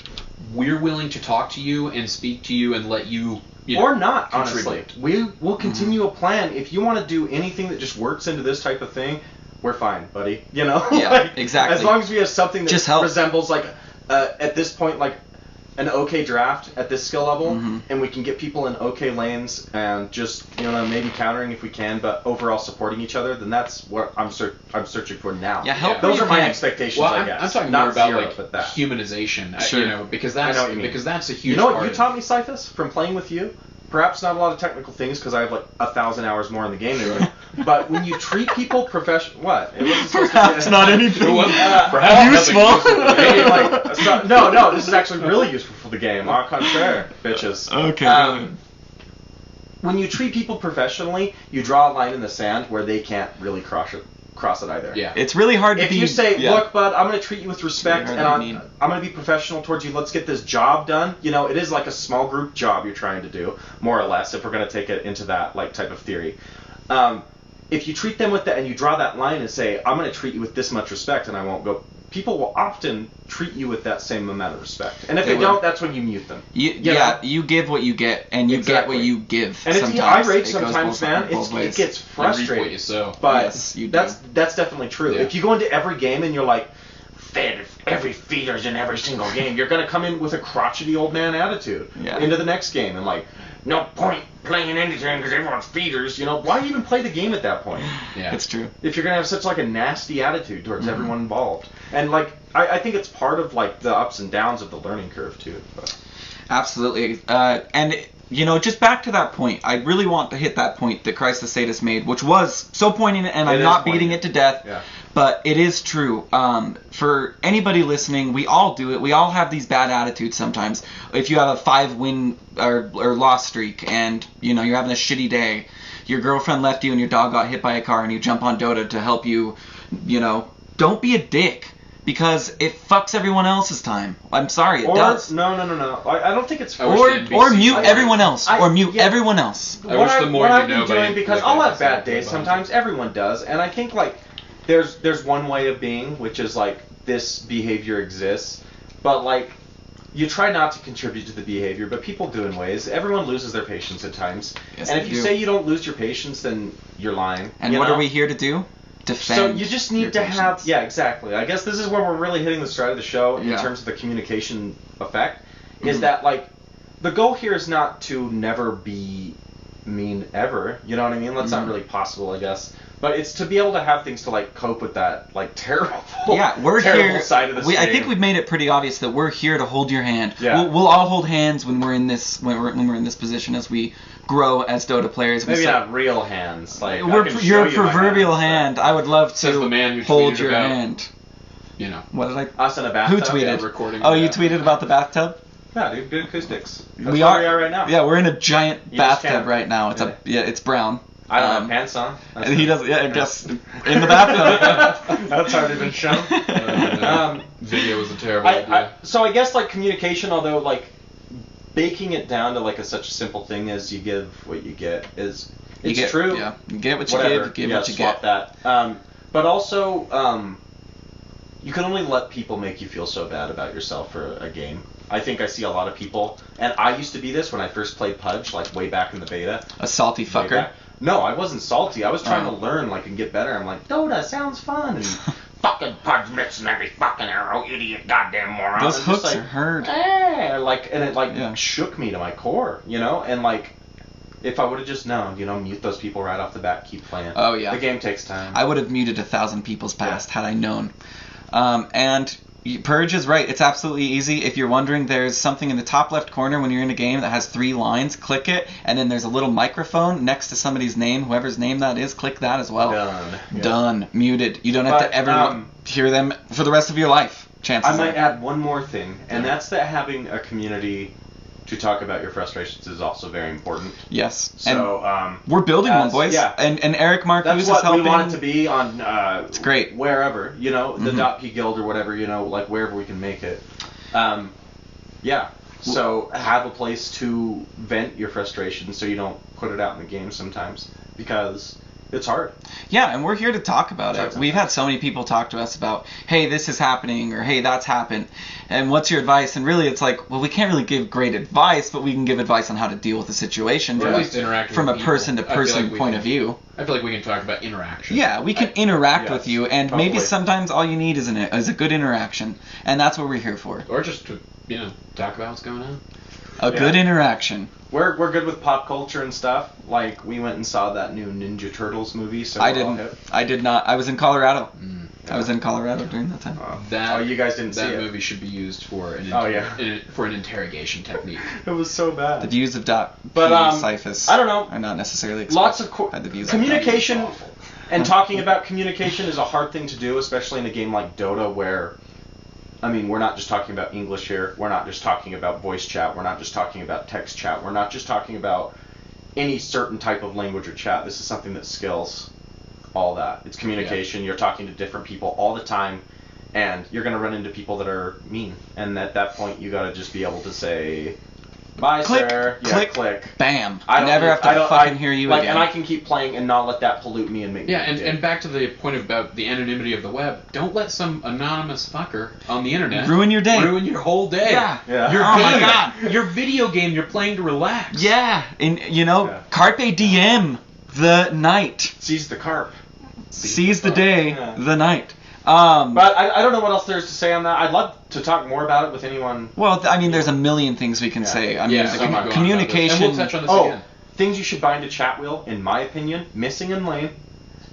Speaker 3: we're willing to talk to you and speak to you and let you,
Speaker 5: or not,
Speaker 3: contribute.
Speaker 5: honestly. We will continue a plan. If you want to do anything that just works into this type of thing, we're fine, buddy.
Speaker 6: Yeah, exactly.
Speaker 5: As long as we have something that
Speaker 6: Just help.
Speaker 5: resembles, like, at this point, like, an okay draft at this skill level, and we can get people in okay lanes and just, maybe countering if we can, but overall supporting each other, then that's what I'm searching for now.
Speaker 6: Yeah, help.
Speaker 5: Those
Speaker 6: where
Speaker 5: are
Speaker 6: you
Speaker 5: my
Speaker 6: can.
Speaker 5: expectations,
Speaker 3: well,
Speaker 5: I guess.
Speaker 3: I'm talking
Speaker 5: Not
Speaker 3: more about
Speaker 5: zero,
Speaker 3: like
Speaker 5: but that.
Speaker 3: humanization,
Speaker 6: Sure.
Speaker 3: because
Speaker 5: I
Speaker 3: that's
Speaker 5: know what you mean.
Speaker 3: because that's a huge
Speaker 5: You know what
Speaker 3: part
Speaker 5: you
Speaker 3: of
Speaker 5: taught me, Cyphus, from playing with you? Perhaps not a lot of technical things because I have like 1,000 hours more in the game than you. But when you treat people what? It wasn't supposed
Speaker 6: Perhaps
Speaker 5: to be
Speaker 6: not anything.
Speaker 3: Perhaps
Speaker 6: Useful.
Speaker 5: Hey, no, this is actually really useful for the game. Au contraire, bitches.
Speaker 6: Okay.
Speaker 5: When you treat people professionally, you draw a line in the sand where they can't really cross it either.
Speaker 3: Yeah.
Speaker 6: It's really hard to
Speaker 5: If
Speaker 6: be.
Speaker 5: you say,
Speaker 6: yeah.
Speaker 5: look, bud, I'm going to treat you with respect,
Speaker 6: Really
Speaker 5: and
Speaker 6: hard to be
Speaker 5: I'm going to be professional towards you. Let's get this job done. It is like a small group job you're trying to do, more or less, if we're going to take it into that type of theory. If you treat them with that, and you draw that line and say, I'm going to treat you with this much respect, and I won't go. People will often treat you with that same amount of respect, and if they
Speaker 6: will.
Speaker 5: don't, that's when you mute them.
Speaker 6: You give what you get, and you get what
Speaker 5: Exactly.
Speaker 6: you give.
Speaker 5: And it's
Speaker 6: sometimes.
Speaker 5: I rage
Speaker 6: It goes
Speaker 5: sometimes, man.
Speaker 6: both
Speaker 5: It
Speaker 6: ways.
Speaker 5: gets
Speaker 3: You reap what
Speaker 5: frustrating.
Speaker 3: you sow.
Speaker 5: But
Speaker 6: Yes, you do.
Speaker 5: that's definitely true.
Speaker 3: Yeah.
Speaker 5: If you go into every game and you're like, fed every feeder's in every single game, you're gonna come in with a crotchety old man attitude into the next game and like, no point playing anything because everyone's feeders. Why even play the game at that point?
Speaker 3: Yeah.
Speaker 6: It's true.
Speaker 5: If you're gonna have such like a nasty attitude towards everyone involved, and like I think it's part of like the ups and downs of the learning curve too. But.
Speaker 6: Absolutely. And just back to that point, I really want to hit that point that Christ the Sadist made, which was so poignant, and I'm not beating it to death,
Speaker 5: Yeah.
Speaker 6: but it is true. For anybody listening, we all do it. We all have these bad attitudes sometimes. If you have a 5-win or loss streak, and you're having a shitty day, your girlfriend left you and your dog got hit by a car, and you jump on Dota to help you, don't be a dick. Because it fucks everyone else's time. I'm sorry, it does.
Speaker 5: No. I don't think it's.
Speaker 3: I wish
Speaker 6: Or
Speaker 3: the NPC
Speaker 6: mute
Speaker 3: would-
Speaker 6: everyone else.
Speaker 5: I-
Speaker 6: Or mute
Speaker 5: yeah.
Speaker 6: everyone else.
Speaker 3: I wish the more
Speaker 5: what
Speaker 3: you
Speaker 5: I've been
Speaker 3: know,
Speaker 5: doing,
Speaker 3: but
Speaker 5: because
Speaker 3: like
Speaker 5: I'll
Speaker 3: I
Speaker 5: have
Speaker 3: said,
Speaker 5: bad days
Speaker 3: behind you.
Speaker 5: sometimes. Everyone does, and I think like there's one way of being, which is like this behavior exists, but like you try not to contribute to the behavior, but people do in ways. Everyone loses their patience at times,
Speaker 6: Yes,
Speaker 5: and
Speaker 6: they
Speaker 5: if you
Speaker 6: do.
Speaker 5: say you don't lose your patience, then you're lying.
Speaker 6: And what are we here to do? Defend.
Speaker 5: So you just
Speaker 6: your
Speaker 5: need to have,
Speaker 6: patience.
Speaker 5: yeah, exactly. I guess this is where we're really hitting the stride of the show in
Speaker 6: Yeah.
Speaker 5: terms of the communication effect, is that like the goal here is not to never be mean ever. You know what I mean? That's not really possible, I guess. But it's to be able to have things to like cope with that like terrible,
Speaker 6: We're
Speaker 5: terrible
Speaker 6: here.
Speaker 5: side of the
Speaker 6: I think
Speaker 5: stream.
Speaker 6: we've made it pretty obvious that we're here to hold your hand.
Speaker 5: Yeah.
Speaker 6: We'll all hold hands when we're in this position as we grow as Dota players.
Speaker 5: Maybe not real hands. Like I
Speaker 6: We're
Speaker 5: can show
Speaker 6: your
Speaker 5: you my
Speaker 6: proverbial
Speaker 5: hands,
Speaker 6: hand. I would love
Speaker 3: Says
Speaker 6: to
Speaker 3: the man who
Speaker 6: hold
Speaker 3: tweeted
Speaker 6: your
Speaker 3: about-
Speaker 6: hand.
Speaker 3: What
Speaker 6: did I?
Speaker 5: but Us in a
Speaker 6: Who
Speaker 5: bathtub.
Speaker 6: tweeted?
Speaker 3: recording
Speaker 6: Oh,
Speaker 3: of
Speaker 6: you
Speaker 3: that.
Speaker 6: tweeted about the bathtub?
Speaker 5: Yeah, dude, good acoustics. That's
Speaker 6: we
Speaker 5: where
Speaker 6: are.
Speaker 5: we are right now.
Speaker 6: Yeah, we're in a giant
Speaker 5: You just
Speaker 6: bathtub
Speaker 5: can't-
Speaker 6: right now. It's brown.
Speaker 5: I don't have pants on. That's
Speaker 6: And he doesn't. Yeah, I guess in the bathtub.
Speaker 5: That's already been shown.
Speaker 3: Video was a terrible idea.
Speaker 5: So I guess like communication, although like baking it down to like such a simple thing as you give what you get it's true.
Speaker 6: Yeah, you get what you
Speaker 5: Whatever.
Speaker 6: give. You give
Speaker 5: yeah,
Speaker 6: what you
Speaker 5: swap
Speaker 6: get.
Speaker 5: that. But also, you can only let people make you feel so bad about yourself for a game. I think I see a lot of people, and I used to be this when I first played Pudge, like way back in the beta.
Speaker 6: A salty
Speaker 5: Way
Speaker 6: fucker.
Speaker 5: back. No, I wasn't salty. I was trying
Speaker 6: Oh.
Speaker 5: to learn, like, and get better. I'm like, Dota sounds fun. And fucking Pudge missing every fucking arrow, idiot, goddamn moron.
Speaker 6: Those
Speaker 5: I'm just
Speaker 6: hooks
Speaker 5: like,
Speaker 6: are hard.
Speaker 5: and it like
Speaker 6: Yeah.
Speaker 5: shook me to my core, and like if I would have just known, mute those people right off the bat, keep playing.
Speaker 6: Oh, yeah.
Speaker 5: The game takes time.
Speaker 6: I would have muted 1,000 people's past had I known. And Purge is right. It's absolutely easy. If you're wondering, there's something in the top left corner when you're in a game that has 3 lines. Click it, and then there's a little microphone next to somebody's name. Whoever's name that is, click that as well.
Speaker 5: Done. Yeah.
Speaker 6: Done. Muted. You don't have to ever hear them for the rest of your life. Chances
Speaker 5: I might
Speaker 6: are.
Speaker 5: add one more thing, and that's that having a community to talk about your frustrations is also very important.
Speaker 6: Yes.
Speaker 5: So,
Speaker 6: we're building one, boys.
Speaker 5: Yeah.
Speaker 6: And Eric Marcus
Speaker 5: That's
Speaker 6: is
Speaker 5: what
Speaker 6: helping.
Speaker 5: we want it to be on.
Speaker 6: It's great.
Speaker 5: Wherever, you know, the
Speaker 6: Mhm.
Speaker 5: .p Guild or whatever, you know, like wherever we can make it. Yeah. So have a place to vent your frustrations, so you don't put it out in the game sometimes, because it's hard.
Speaker 6: Yeah, and we're here to talk about
Speaker 5: Talk
Speaker 6: it.
Speaker 5: about
Speaker 6: We've had so many people talk to us about, hey, this is happening, or hey, that's happened, and what's your advice? And really, it's like, well, we can't really give great advice, but we can give advice on how to deal with the situation
Speaker 3: Or at least interact
Speaker 6: from
Speaker 3: with
Speaker 6: a
Speaker 3: people.
Speaker 6: person-to-person point of view.
Speaker 3: I feel like we can talk about interaction.
Speaker 6: Yeah, we can interact
Speaker 5: yes,
Speaker 6: with you, and maybe
Speaker 5: hopefully.
Speaker 6: sometimes all you need is a good interaction, and that's what we're here for.
Speaker 3: Or just to, talk about what's going on.
Speaker 6: A good interaction.
Speaker 5: We're good with pop culture and stuff. Like, we went and saw that new Ninja Turtles movie. So
Speaker 6: I
Speaker 5: we're all
Speaker 6: didn't.
Speaker 5: hip.
Speaker 6: I did not. I was in Colorado.
Speaker 5: Yeah.
Speaker 6: I was in Colorado during that time.
Speaker 3: That,
Speaker 5: oh, you guys didn't see
Speaker 3: that
Speaker 5: it.
Speaker 3: movie should be used for an
Speaker 5: Oh, yeah.
Speaker 3: for an interrogation technique.
Speaker 5: It was so bad.
Speaker 6: The views of
Speaker 5: But,
Speaker 6: Cyphus
Speaker 5: I don't know.
Speaker 6: are not necessarily
Speaker 5: Lots of
Speaker 6: had the views
Speaker 5: communication
Speaker 6: of
Speaker 5: and talking about communication is a hard thing to do, especially in a game like Dota, where, I mean, we're not just talking about English here. We're not just talking about voice chat. We're not just talking about text chat. We're not just talking about any certain type of language or chat. This is something that scales all that. It's communication. You're talking to different people all the time, and you're going to run into people that are mean. And at that point, you got to just be able to say, bye,
Speaker 6: Click,
Speaker 5: sir.
Speaker 6: click,
Speaker 5: click.
Speaker 6: Bam.
Speaker 5: I don't
Speaker 6: never
Speaker 5: need-
Speaker 6: have to
Speaker 5: I don't-
Speaker 6: fucking hear you
Speaker 5: like,
Speaker 6: again.
Speaker 5: And I can keep playing and not let that pollute me and make
Speaker 3: Yeah,
Speaker 5: me
Speaker 3: and back to the point about the anonymity of the web. Don't let some anonymous fucker on the internet
Speaker 6: Ruin your day.
Speaker 3: Ruin your whole day.
Speaker 6: Yeah.
Speaker 5: Yeah.
Speaker 3: Your
Speaker 6: Oh my
Speaker 3: game,
Speaker 6: God.
Speaker 3: your video game you're playing to relax.
Speaker 6: Yeah, and
Speaker 5: Yeah.
Speaker 6: carpe diem the night.
Speaker 5: Seize the carp.
Speaker 6: Seize the day,
Speaker 5: Yeah.
Speaker 6: the night.
Speaker 5: But I don't know what else there is to say on that. I'd love to talk more about it with anyone.
Speaker 6: Well, I mean, there's a million things we can
Speaker 5: Yeah.
Speaker 6: say. I mean,
Speaker 3: Yeah,
Speaker 6: the
Speaker 3: so we can go on
Speaker 6: communication.
Speaker 3: about this. And we'll touch on this
Speaker 5: Oh,
Speaker 3: again.
Speaker 5: things you should bind to chat wheel, in my opinion, missing and lame.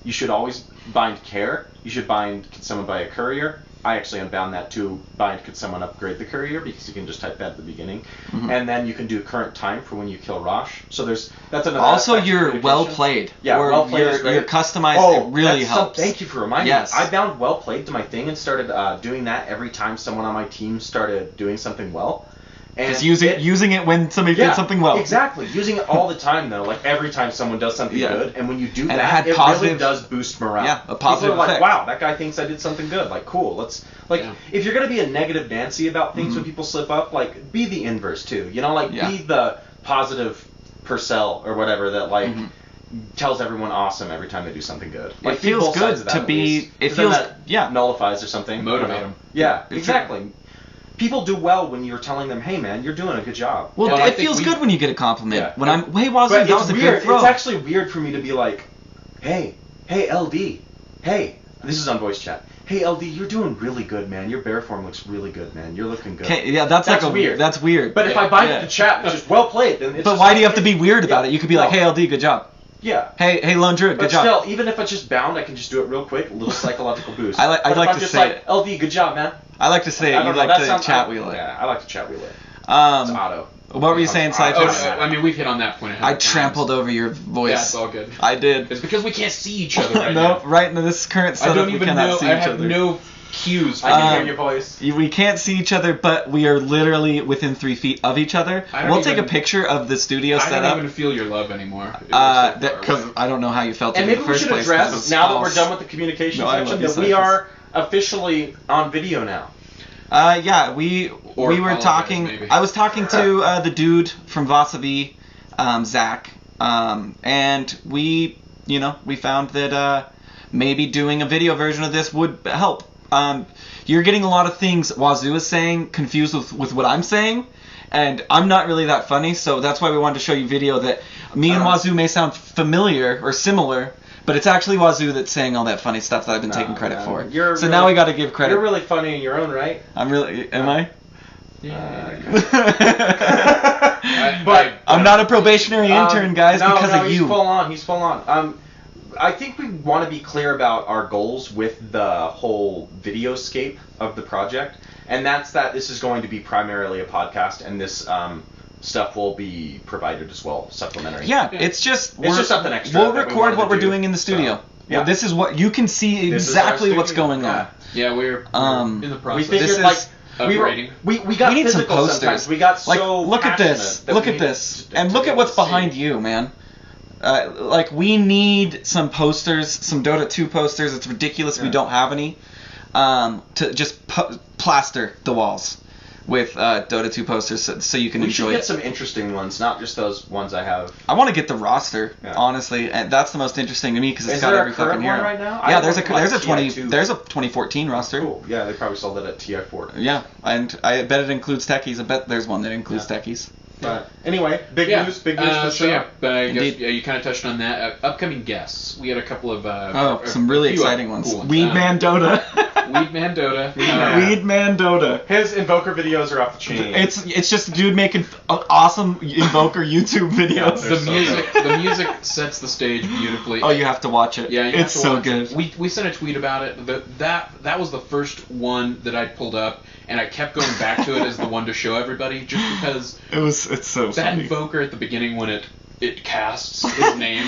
Speaker 5: You should always bind care. You should bind, could someone buy a courier? I actually unbound that too. Bind, could someone upgrade the courier? Because you can just type that at the beginning.
Speaker 6: Mhm.
Speaker 5: And then you can do current time for when you kill Rosh. So that's another
Speaker 6: Also,
Speaker 5: aspect of
Speaker 6: you're
Speaker 5: communication.
Speaker 6: well played.
Speaker 5: Yeah,
Speaker 6: Or
Speaker 5: well played is great.
Speaker 6: You're customized.
Speaker 5: Oh,
Speaker 6: it really
Speaker 5: that's
Speaker 6: helps.
Speaker 5: thank you for reminding
Speaker 6: Yes.
Speaker 5: me. I bound well played to my thing and started doing that every time someone on my team started doing something well. And
Speaker 6: Just using it when somebody did something well.
Speaker 5: Exactly. Using it all the time though, like every time someone does something
Speaker 6: Yeah.
Speaker 5: good, and when you do
Speaker 6: And it
Speaker 5: that,
Speaker 6: had
Speaker 5: it
Speaker 6: positive-
Speaker 5: really does boost morale.
Speaker 6: Yeah, a positive
Speaker 5: People are like,
Speaker 6: effect.
Speaker 5: wow, that guy thinks I did something good. Like, cool. Let's if you're gonna be a negative Nancy about things when people slip up, like be the inverse too. You know, like
Speaker 6: Yeah.
Speaker 5: be the positive Purcell or whatever that like. Tells everyone awesome every time they do something good. Like,
Speaker 6: It feels
Speaker 5: both sides
Speaker 6: good
Speaker 5: of that
Speaker 6: to
Speaker 5: at
Speaker 6: be-
Speaker 5: least.
Speaker 6: it
Speaker 5: 'Cause then
Speaker 6: feels-
Speaker 5: that
Speaker 6: yeah.
Speaker 5: nullifies or something.
Speaker 3: Motivate
Speaker 5: I don't know.
Speaker 3: 'em.
Speaker 5: Yeah,
Speaker 6: If
Speaker 5: exactly. People do well when you're telling them, "Hey, man, you're doing a good job."
Speaker 6: Well,
Speaker 3: Well, I
Speaker 6: it
Speaker 3: think
Speaker 6: feels
Speaker 3: we-
Speaker 6: good when you get a compliment.
Speaker 5: Yeah.
Speaker 6: When I'm, hey, Wazoo,
Speaker 5: But
Speaker 6: that was
Speaker 5: it's
Speaker 6: a
Speaker 5: weird.
Speaker 6: good throw.
Speaker 5: It's actually weird for me to be like, "Hey, LD, hey," this is on voice chat. "Hey, LD, you're doing really good, man. Your bear form looks really good, man. You're looking good."
Speaker 6: Okay, yeah, that's like
Speaker 5: weird.
Speaker 6: That's weird.
Speaker 5: But if I bind
Speaker 6: Yeah.
Speaker 5: it to chat, which is well played, then it's
Speaker 6: But
Speaker 5: just
Speaker 6: why
Speaker 5: like,
Speaker 6: do you have to be weird about it? You could be like,
Speaker 5: No.
Speaker 6: hey, LD, good job.
Speaker 5: Yeah.
Speaker 6: Hey, Lone Druid,
Speaker 5: But
Speaker 6: good job.
Speaker 5: still, even if it's just bound, I can just do it real quick, a little psychological boost.
Speaker 6: I'd like
Speaker 5: But if
Speaker 6: to
Speaker 5: I'm just
Speaker 6: say
Speaker 5: like,
Speaker 6: it.
Speaker 5: LD, good job, man.
Speaker 6: I like to say
Speaker 5: I
Speaker 6: it. You
Speaker 5: don't know,
Speaker 6: like
Speaker 5: that
Speaker 6: to
Speaker 5: sounds-
Speaker 6: chat wheel it.
Speaker 5: Yeah, I like to chat wheel it. It's
Speaker 6: Um,
Speaker 5: auto.
Speaker 6: what were you saying,
Speaker 3: Oh,
Speaker 6: Cyphus?
Speaker 3: I mean, we've hit on that point.
Speaker 6: I trampled over your voice.
Speaker 3: Yeah, it's all good.
Speaker 6: I did.
Speaker 3: It's because we can't see each other right
Speaker 6: no,
Speaker 3: now.
Speaker 6: right in this current
Speaker 3: I
Speaker 6: setup,
Speaker 3: don't
Speaker 6: we
Speaker 3: even
Speaker 6: cannot
Speaker 3: know.
Speaker 6: see
Speaker 3: I
Speaker 6: each
Speaker 3: have
Speaker 6: other.
Speaker 3: no cues.
Speaker 5: I can
Speaker 6: Um,
Speaker 5: hear your voice.
Speaker 6: We can't see each other, but we are literally within 3 feet of each other.
Speaker 3: I don't
Speaker 6: We'll take a
Speaker 3: even-
Speaker 6: picture of the studio
Speaker 3: I don't
Speaker 6: setup.
Speaker 3: even feel your love anymore. It was so far
Speaker 6: Because
Speaker 3: away.
Speaker 6: I don't know how you felt
Speaker 5: And
Speaker 6: in
Speaker 5: maybe
Speaker 6: the
Speaker 5: we
Speaker 6: first
Speaker 5: should
Speaker 6: place. 'cause
Speaker 5: address,
Speaker 6: it's
Speaker 5: now that we're
Speaker 6: false.
Speaker 5: done with the communication
Speaker 6: No, I love
Speaker 5: section,
Speaker 6: you,
Speaker 5: that we
Speaker 6: Cyphus.
Speaker 5: are officially on video now.
Speaker 6: Yeah, we
Speaker 3: Or
Speaker 6: were
Speaker 3: apologize,
Speaker 6: talking.
Speaker 3: maybe.
Speaker 6: I was talking to the dude from Vasavi, Zach, and we found that maybe doing a video version of this would help. You're getting a lot of things Wazoo is saying confused with what I'm saying, and I'm not really that funny, so that's why we wanted to show you video that me and Wazoo may sound familiar or similar, but it's actually Wazoo that's saying all that funny stuff that I've been taking credit for.
Speaker 5: You're
Speaker 6: so
Speaker 5: really-
Speaker 6: now we got to give credit.
Speaker 5: You're really funny in your own right.
Speaker 6: I'm really. Am I?
Speaker 5: But
Speaker 6: I'm not a probationary intern, guys,
Speaker 5: no,
Speaker 6: because
Speaker 5: no,
Speaker 6: of
Speaker 5: he's
Speaker 6: you.
Speaker 5: full on. He's full on. I think we want to be clear about our goals with the whole videoscape of the project, and that's that this is going to be primarily a podcast, and this stuff will be provided as well, supplementary.
Speaker 6: Yeah, it's just
Speaker 5: something extra.
Speaker 6: We'll
Speaker 5: that we
Speaker 6: record
Speaker 5: wanted
Speaker 6: what
Speaker 5: to
Speaker 6: we're
Speaker 5: do.
Speaker 6: doing in the studio.
Speaker 5: So, yeah.
Speaker 6: Well, this is what you can see
Speaker 5: This is our
Speaker 6: exactly what's
Speaker 5: studio.
Speaker 6: going on.
Speaker 3: Yeah, we're in the
Speaker 5: We
Speaker 3: process.
Speaker 5: figured
Speaker 6: This is
Speaker 5: like
Speaker 3: upgrading.
Speaker 5: we got
Speaker 6: We need some
Speaker 5: physical
Speaker 6: posters.
Speaker 5: sometimes. We got
Speaker 6: Like,
Speaker 5: so
Speaker 6: look at this.
Speaker 5: passionate that
Speaker 6: Look
Speaker 5: we
Speaker 6: at
Speaker 5: needed
Speaker 6: this.
Speaker 5: to
Speaker 6: And
Speaker 5: be
Speaker 6: look at
Speaker 5: able
Speaker 6: what's
Speaker 5: to see.
Speaker 6: behind you, man. Like, we need some posters, some Dota 2 posters. It's ridiculous we
Speaker 5: Yeah.
Speaker 6: don't have any. To just plaster the walls with Dota 2 posters so you can
Speaker 5: We should
Speaker 6: enjoy
Speaker 5: get
Speaker 6: it.
Speaker 5: some interesting ones, not just those ones I have.
Speaker 6: I want to get the roster,
Speaker 5: Yeah.
Speaker 6: honestly, and that's the most interesting to me because it's
Speaker 5: Is
Speaker 6: got
Speaker 5: there a
Speaker 6: every
Speaker 5: current
Speaker 6: fucking
Speaker 5: one
Speaker 6: hero.
Speaker 5: right now? I
Speaker 6: Yeah,
Speaker 5: have
Speaker 6: there's a
Speaker 5: one from, like,
Speaker 6: 20
Speaker 5: TI2.
Speaker 6: there's a 2014 roster.
Speaker 5: Cool. Yeah, they probably sold it at TI4.
Speaker 6: Yeah, and I bet it includes techies. I bet there's one that includes techies.
Speaker 5: But anyway, big news for the
Speaker 3: so
Speaker 5: show.
Speaker 3: yeah, I guess
Speaker 6: Indeed.
Speaker 3: you kind of touched on that. Upcoming guests. We had a couple of
Speaker 6: Some really
Speaker 3: a few
Speaker 6: exciting
Speaker 3: cool
Speaker 6: ones. Weedman Dota.
Speaker 3: Weedman Dota.
Speaker 6: Weedman Dota.
Speaker 5: His Invoker videos are off the chain.
Speaker 6: It's just a dude making awesome Invoker YouTube videos.
Speaker 3: The
Speaker 5: so
Speaker 3: music sets the stage beautifully.
Speaker 6: Oh, you have to watch it.
Speaker 3: Yeah, you have
Speaker 6: it's
Speaker 3: to
Speaker 6: so
Speaker 3: watch
Speaker 6: good.
Speaker 3: it. We sent a tweet about it. That was the first one that I pulled up, and I kept going back to it as the one to show everybody, just because
Speaker 6: It's so
Speaker 3: that
Speaker 6: funny.
Speaker 3: Invoker at the beginning when it casts his name.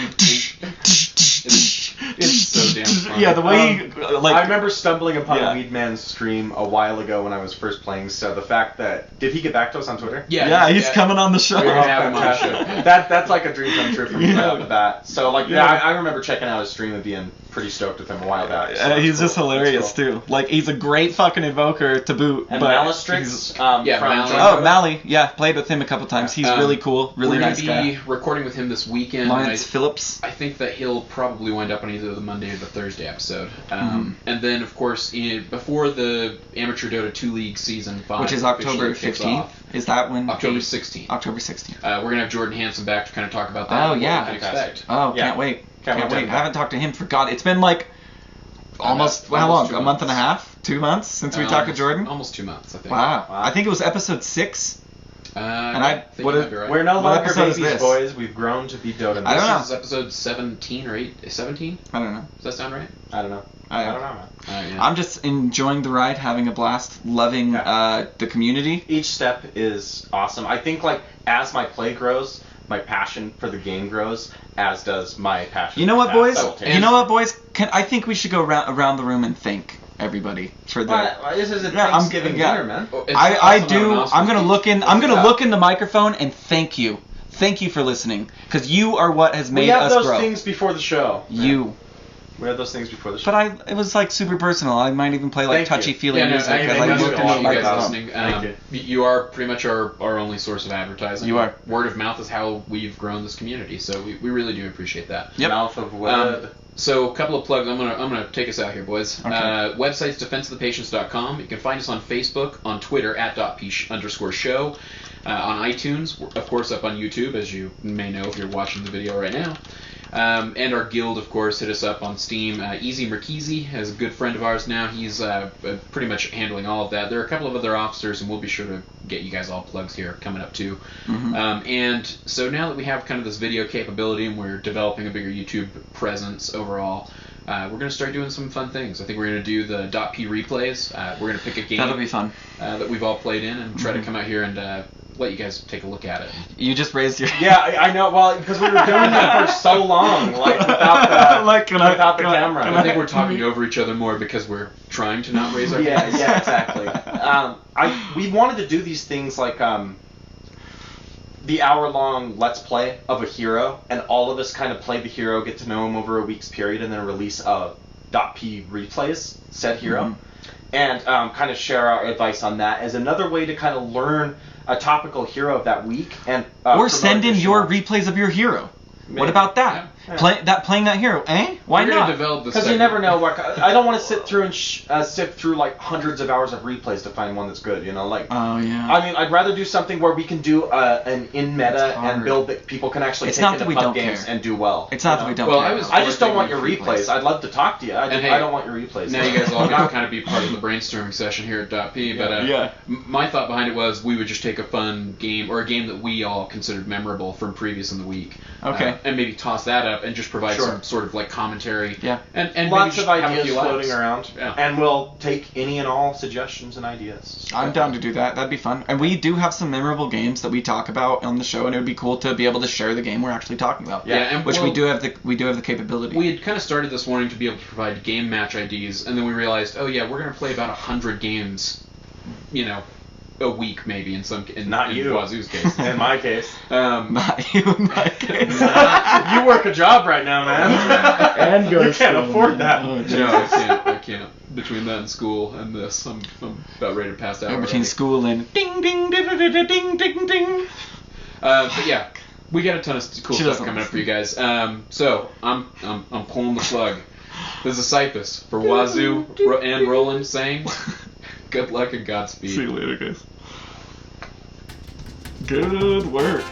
Speaker 3: It's so damn funny.
Speaker 6: Yeah, the way he, like,
Speaker 5: I remember stumbling upon
Speaker 6: Yeah.
Speaker 5: Weedman's stream a while ago when I was first playing. So the fact that did he get back to us on Twitter?
Speaker 3: Yeah,
Speaker 6: he's coming on the show.
Speaker 3: We're gonna have him on the
Speaker 5: Fantastic.
Speaker 3: show.
Speaker 5: That's like a dream come true for me
Speaker 6: Yeah.
Speaker 5: right off the bat. So like
Speaker 6: Yeah.
Speaker 5: I remember checking out his stream and being pretty stoked with him a while back. So
Speaker 6: He's
Speaker 5: that's
Speaker 6: just
Speaker 5: cool.
Speaker 6: hilarious
Speaker 5: That's cool.
Speaker 6: too. Like, he's a great fucking Invoker to boot.
Speaker 5: And
Speaker 6: but
Speaker 5: Malistrix,
Speaker 6: he's-
Speaker 3: Yeah,
Speaker 5: from
Speaker 3: Mally.
Speaker 5: Joint
Speaker 6: Oh,
Speaker 5: Dota.
Speaker 6: Mally, yeah, played with him a couple times. He's really cool, really
Speaker 3: We're
Speaker 6: nice
Speaker 3: gonna be
Speaker 6: guy.
Speaker 3: recording with him this weekend. and
Speaker 6: Lawrence Phillips.
Speaker 3: I think that he'll probably wind up on either the Monday or the Thursday episode.
Speaker 6: Mm-hmm.
Speaker 3: And then, of course, before the Amateur Dota 2 League Season 5,
Speaker 6: Which is October
Speaker 3: officially kicks
Speaker 6: 15th.
Speaker 3: off,
Speaker 6: Is that when?
Speaker 3: October 16th.
Speaker 6: October 16th.
Speaker 3: We're going to have Jordan Hansen back to kind of talk about that.
Speaker 6: Oh,
Speaker 3: and what
Speaker 6: yeah.
Speaker 3: we can expect.
Speaker 6: Oh,
Speaker 5: Yeah.
Speaker 6: can't wait.
Speaker 5: Can't wait to
Speaker 6: wait.
Speaker 5: have
Speaker 6: I haven't talked to him for God. It's been like almost how long?
Speaker 3: almost 2
Speaker 6: A month and a
Speaker 3: months.
Speaker 6: half? 2 months since we talked to Jordan?
Speaker 3: Almost 2 months, I think.
Speaker 6: Wow. I think it was episode 6.
Speaker 3: And
Speaker 6: I-
Speaker 3: think
Speaker 6: what
Speaker 3: you
Speaker 6: is-
Speaker 3: might be right.
Speaker 5: We're no
Speaker 6: What
Speaker 5: longer
Speaker 6: episode is
Speaker 5: babies,
Speaker 6: this?
Speaker 5: boys. We've grown to be Dota.
Speaker 6: I don't know.
Speaker 3: This is episode 17 or 17?
Speaker 6: I don't know.
Speaker 3: Does that sound right?
Speaker 5: I don't know. I don't know, man.
Speaker 3: Yeah.
Speaker 6: I'm just enjoying the ride, having a blast, loving
Speaker 5: Yeah.
Speaker 6: the community.
Speaker 5: Each step is awesome. I think like as my play grows, my passion for the game grows, as does my passion.
Speaker 6: You know what,
Speaker 5: for
Speaker 6: boys?
Speaker 5: simultaneously.
Speaker 6: You know what, boys? I think we should go around the room and thank everybody for the.
Speaker 5: Well, this is a
Speaker 6: Yeah,
Speaker 5: Thanksgiving
Speaker 6: yeah.
Speaker 5: dinner, man.
Speaker 3: Oh, it's
Speaker 6: I
Speaker 3: also
Speaker 6: do.
Speaker 3: not an
Speaker 6: I'm gonna
Speaker 3: auspicious
Speaker 6: look in.
Speaker 3: piece.
Speaker 6: I'm gonna
Speaker 5: Yeah.
Speaker 6: look in the microphone and thank you. Thank you for listening, because you are what has
Speaker 5: We
Speaker 6: made
Speaker 5: have
Speaker 6: us
Speaker 5: those
Speaker 6: grow.
Speaker 5: things before the show.
Speaker 6: You.
Speaker 5: We have those things before the show.
Speaker 6: But it was like super personal. I might even play like
Speaker 5: Thank you.
Speaker 6: touchy-feely
Speaker 3: Yeah, no,
Speaker 6: music
Speaker 3: I
Speaker 6: as I
Speaker 3: appreciate
Speaker 6: look into the
Speaker 3: you guys
Speaker 6: microphone.
Speaker 3: listening.
Speaker 5: Thank
Speaker 3: You are pretty much our only source of advertising.
Speaker 6: You are.
Speaker 3: Word of mouth is how we've grown this community, so we really do appreciate that.
Speaker 6: Yep.
Speaker 5: Mouth of wood.
Speaker 3: So a couple of plugs. I'm gonna take us out here, boys.
Speaker 6: Okay.
Speaker 3: Website's defenseofthepatients.com. You can find us on Facebook, on Twitter at @p_show, on iTunes, of course, up on YouTube, as you may know if you're watching the video right now. And our guild, of course, hit us up on Steam. Easy Merkisi is a good friend of ours now. He's pretty much handling all of that. There are a couple of other officers, and we'll be sure to get you guys all plugs here coming up too.
Speaker 6: Mm-hmm.
Speaker 3: And so now that we have kind of this video capability and we're developing a bigger YouTube presence overall, we're going to start doing some fun things. I think we're going to do the .p replays. We're going to pick a game
Speaker 6: That'll be fun.
Speaker 3: that we've all played in and try to come out here and let you guys take a look at it.
Speaker 6: You just raised your.
Speaker 5: Yeah, I know. Well, because we were doing that for so long, like without the
Speaker 6: Like,
Speaker 5: without the camera.
Speaker 3: I think we're talking over each other more because we're trying to not raise our
Speaker 5: Yeah,
Speaker 3: hands.
Speaker 5: yeah, exactly. We wanted to do these things like the hour-long Let's Play of a hero, and all of us kind of play the hero, get to know him over a week's period, and then release .p replays said hero, and kind of share our advice on that as another way to kind of learn a topical hero of that week, and
Speaker 6: Or
Speaker 5: promote
Speaker 6: send in
Speaker 5: additional-
Speaker 6: your replays of your hero.
Speaker 5: Maybe.
Speaker 6: What about that?
Speaker 5: Yeah.
Speaker 6: Playing that hero, eh? Why
Speaker 3: We're gonna
Speaker 6: not?
Speaker 3: develop this
Speaker 5: Because you
Speaker 3: segment.
Speaker 5: never know what. I don't want to sit through and sift through like hundreds of hours of replays to find one that's good. You know, like.
Speaker 6: Oh yeah.
Speaker 5: I mean, I'd rather do something where we can do an in meta
Speaker 6: It's hard.
Speaker 5: and build that people can actually
Speaker 6: It's
Speaker 5: take
Speaker 6: not
Speaker 5: into
Speaker 6: that we
Speaker 5: pub
Speaker 6: don't
Speaker 5: games
Speaker 6: care.
Speaker 5: and do well.
Speaker 6: It's not
Speaker 5: you
Speaker 6: that we
Speaker 5: know?
Speaker 6: don't.
Speaker 3: Well,
Speaker 6: care.
Speaker 3: I was-
Speaker 5: I just don't want your
Speaker 3: Replays.
Speaker 5: replays. I'd love to talk to you.
Speaker 3: And hey,
Speaker 5: I don't want your replays.
Speaker 3: Now you guys all get to kind of be part of the brainstorming session here at .p, but
Speaker 6: Yeah.
Speaker 3: my thought behind it was we would just take a fun game or a game that we all considered memorable from previous in the week,
Speaker 6: Okay.
Speaker 3: and maybe toss that up and just provide
Speaker 5: Sure.
Speaker 3: some sort of like commentary.
Speaker 6: Yeah.
Speaker 3: And
Speaker 5: Lots
Speaker 3: maybe
Speaker 5: of
Speaker 3: have a
Speaker 5: ideas
Speaker 3: few
Speaker 5: floating
Speaker 3: laughs.
Speaker 5: around,
Speaker 3: Yeah.
Speaker 5: and we'll take any and all suggestions and ideas.
Speaker 6: I'm down to do that. That'd be fun. And we do have some memorable games that we talk about on the show, and it would be cool to be able to share the game we're actually talking about.
Speaker 3: Yeah, and
Speaker 6: which
Speaker 3: we'll-
Speaker 6: we do have the capability.
Speaker 3: We had kind of started this morning to be able to provide game match IDs, and then we realized, oh yeah, we're going to play about 100 games, a week maybe in
Speaker 5: Not
Speaker 3: in
Speaker 5: you.
Speaker 3: Wazoo's case.
Speaker 5: In my case.
Speaker 6: Not you, in my case.
Speaker 5: You work a job right now, man.
Speaker 4: And go
Speaker 5: You
Speaker 4: to
Speaker 5: can't
Speaker 4: school.
Speaker 5: afford that.
Speaker 6: Oh,
Speaker 3: No, I can't. Between that and school and this, I'm about ready to pass out.
Speaker 6: Between
Speaker 3: already.
Speaker 6: school and ding ding ding ding ding ding ding.
Speaker 3: But yeah, we got a ton of cool
Speaker 6: She
Speaker 3: stuff
Speaker 6: doesn't
Speaker 3: coming up for you guys. So I'm pulling the plug. This is Cyphus for Wazoo and Roland saying, good luck and Godspeed.
Speaker 6: See you later, guys. Good work.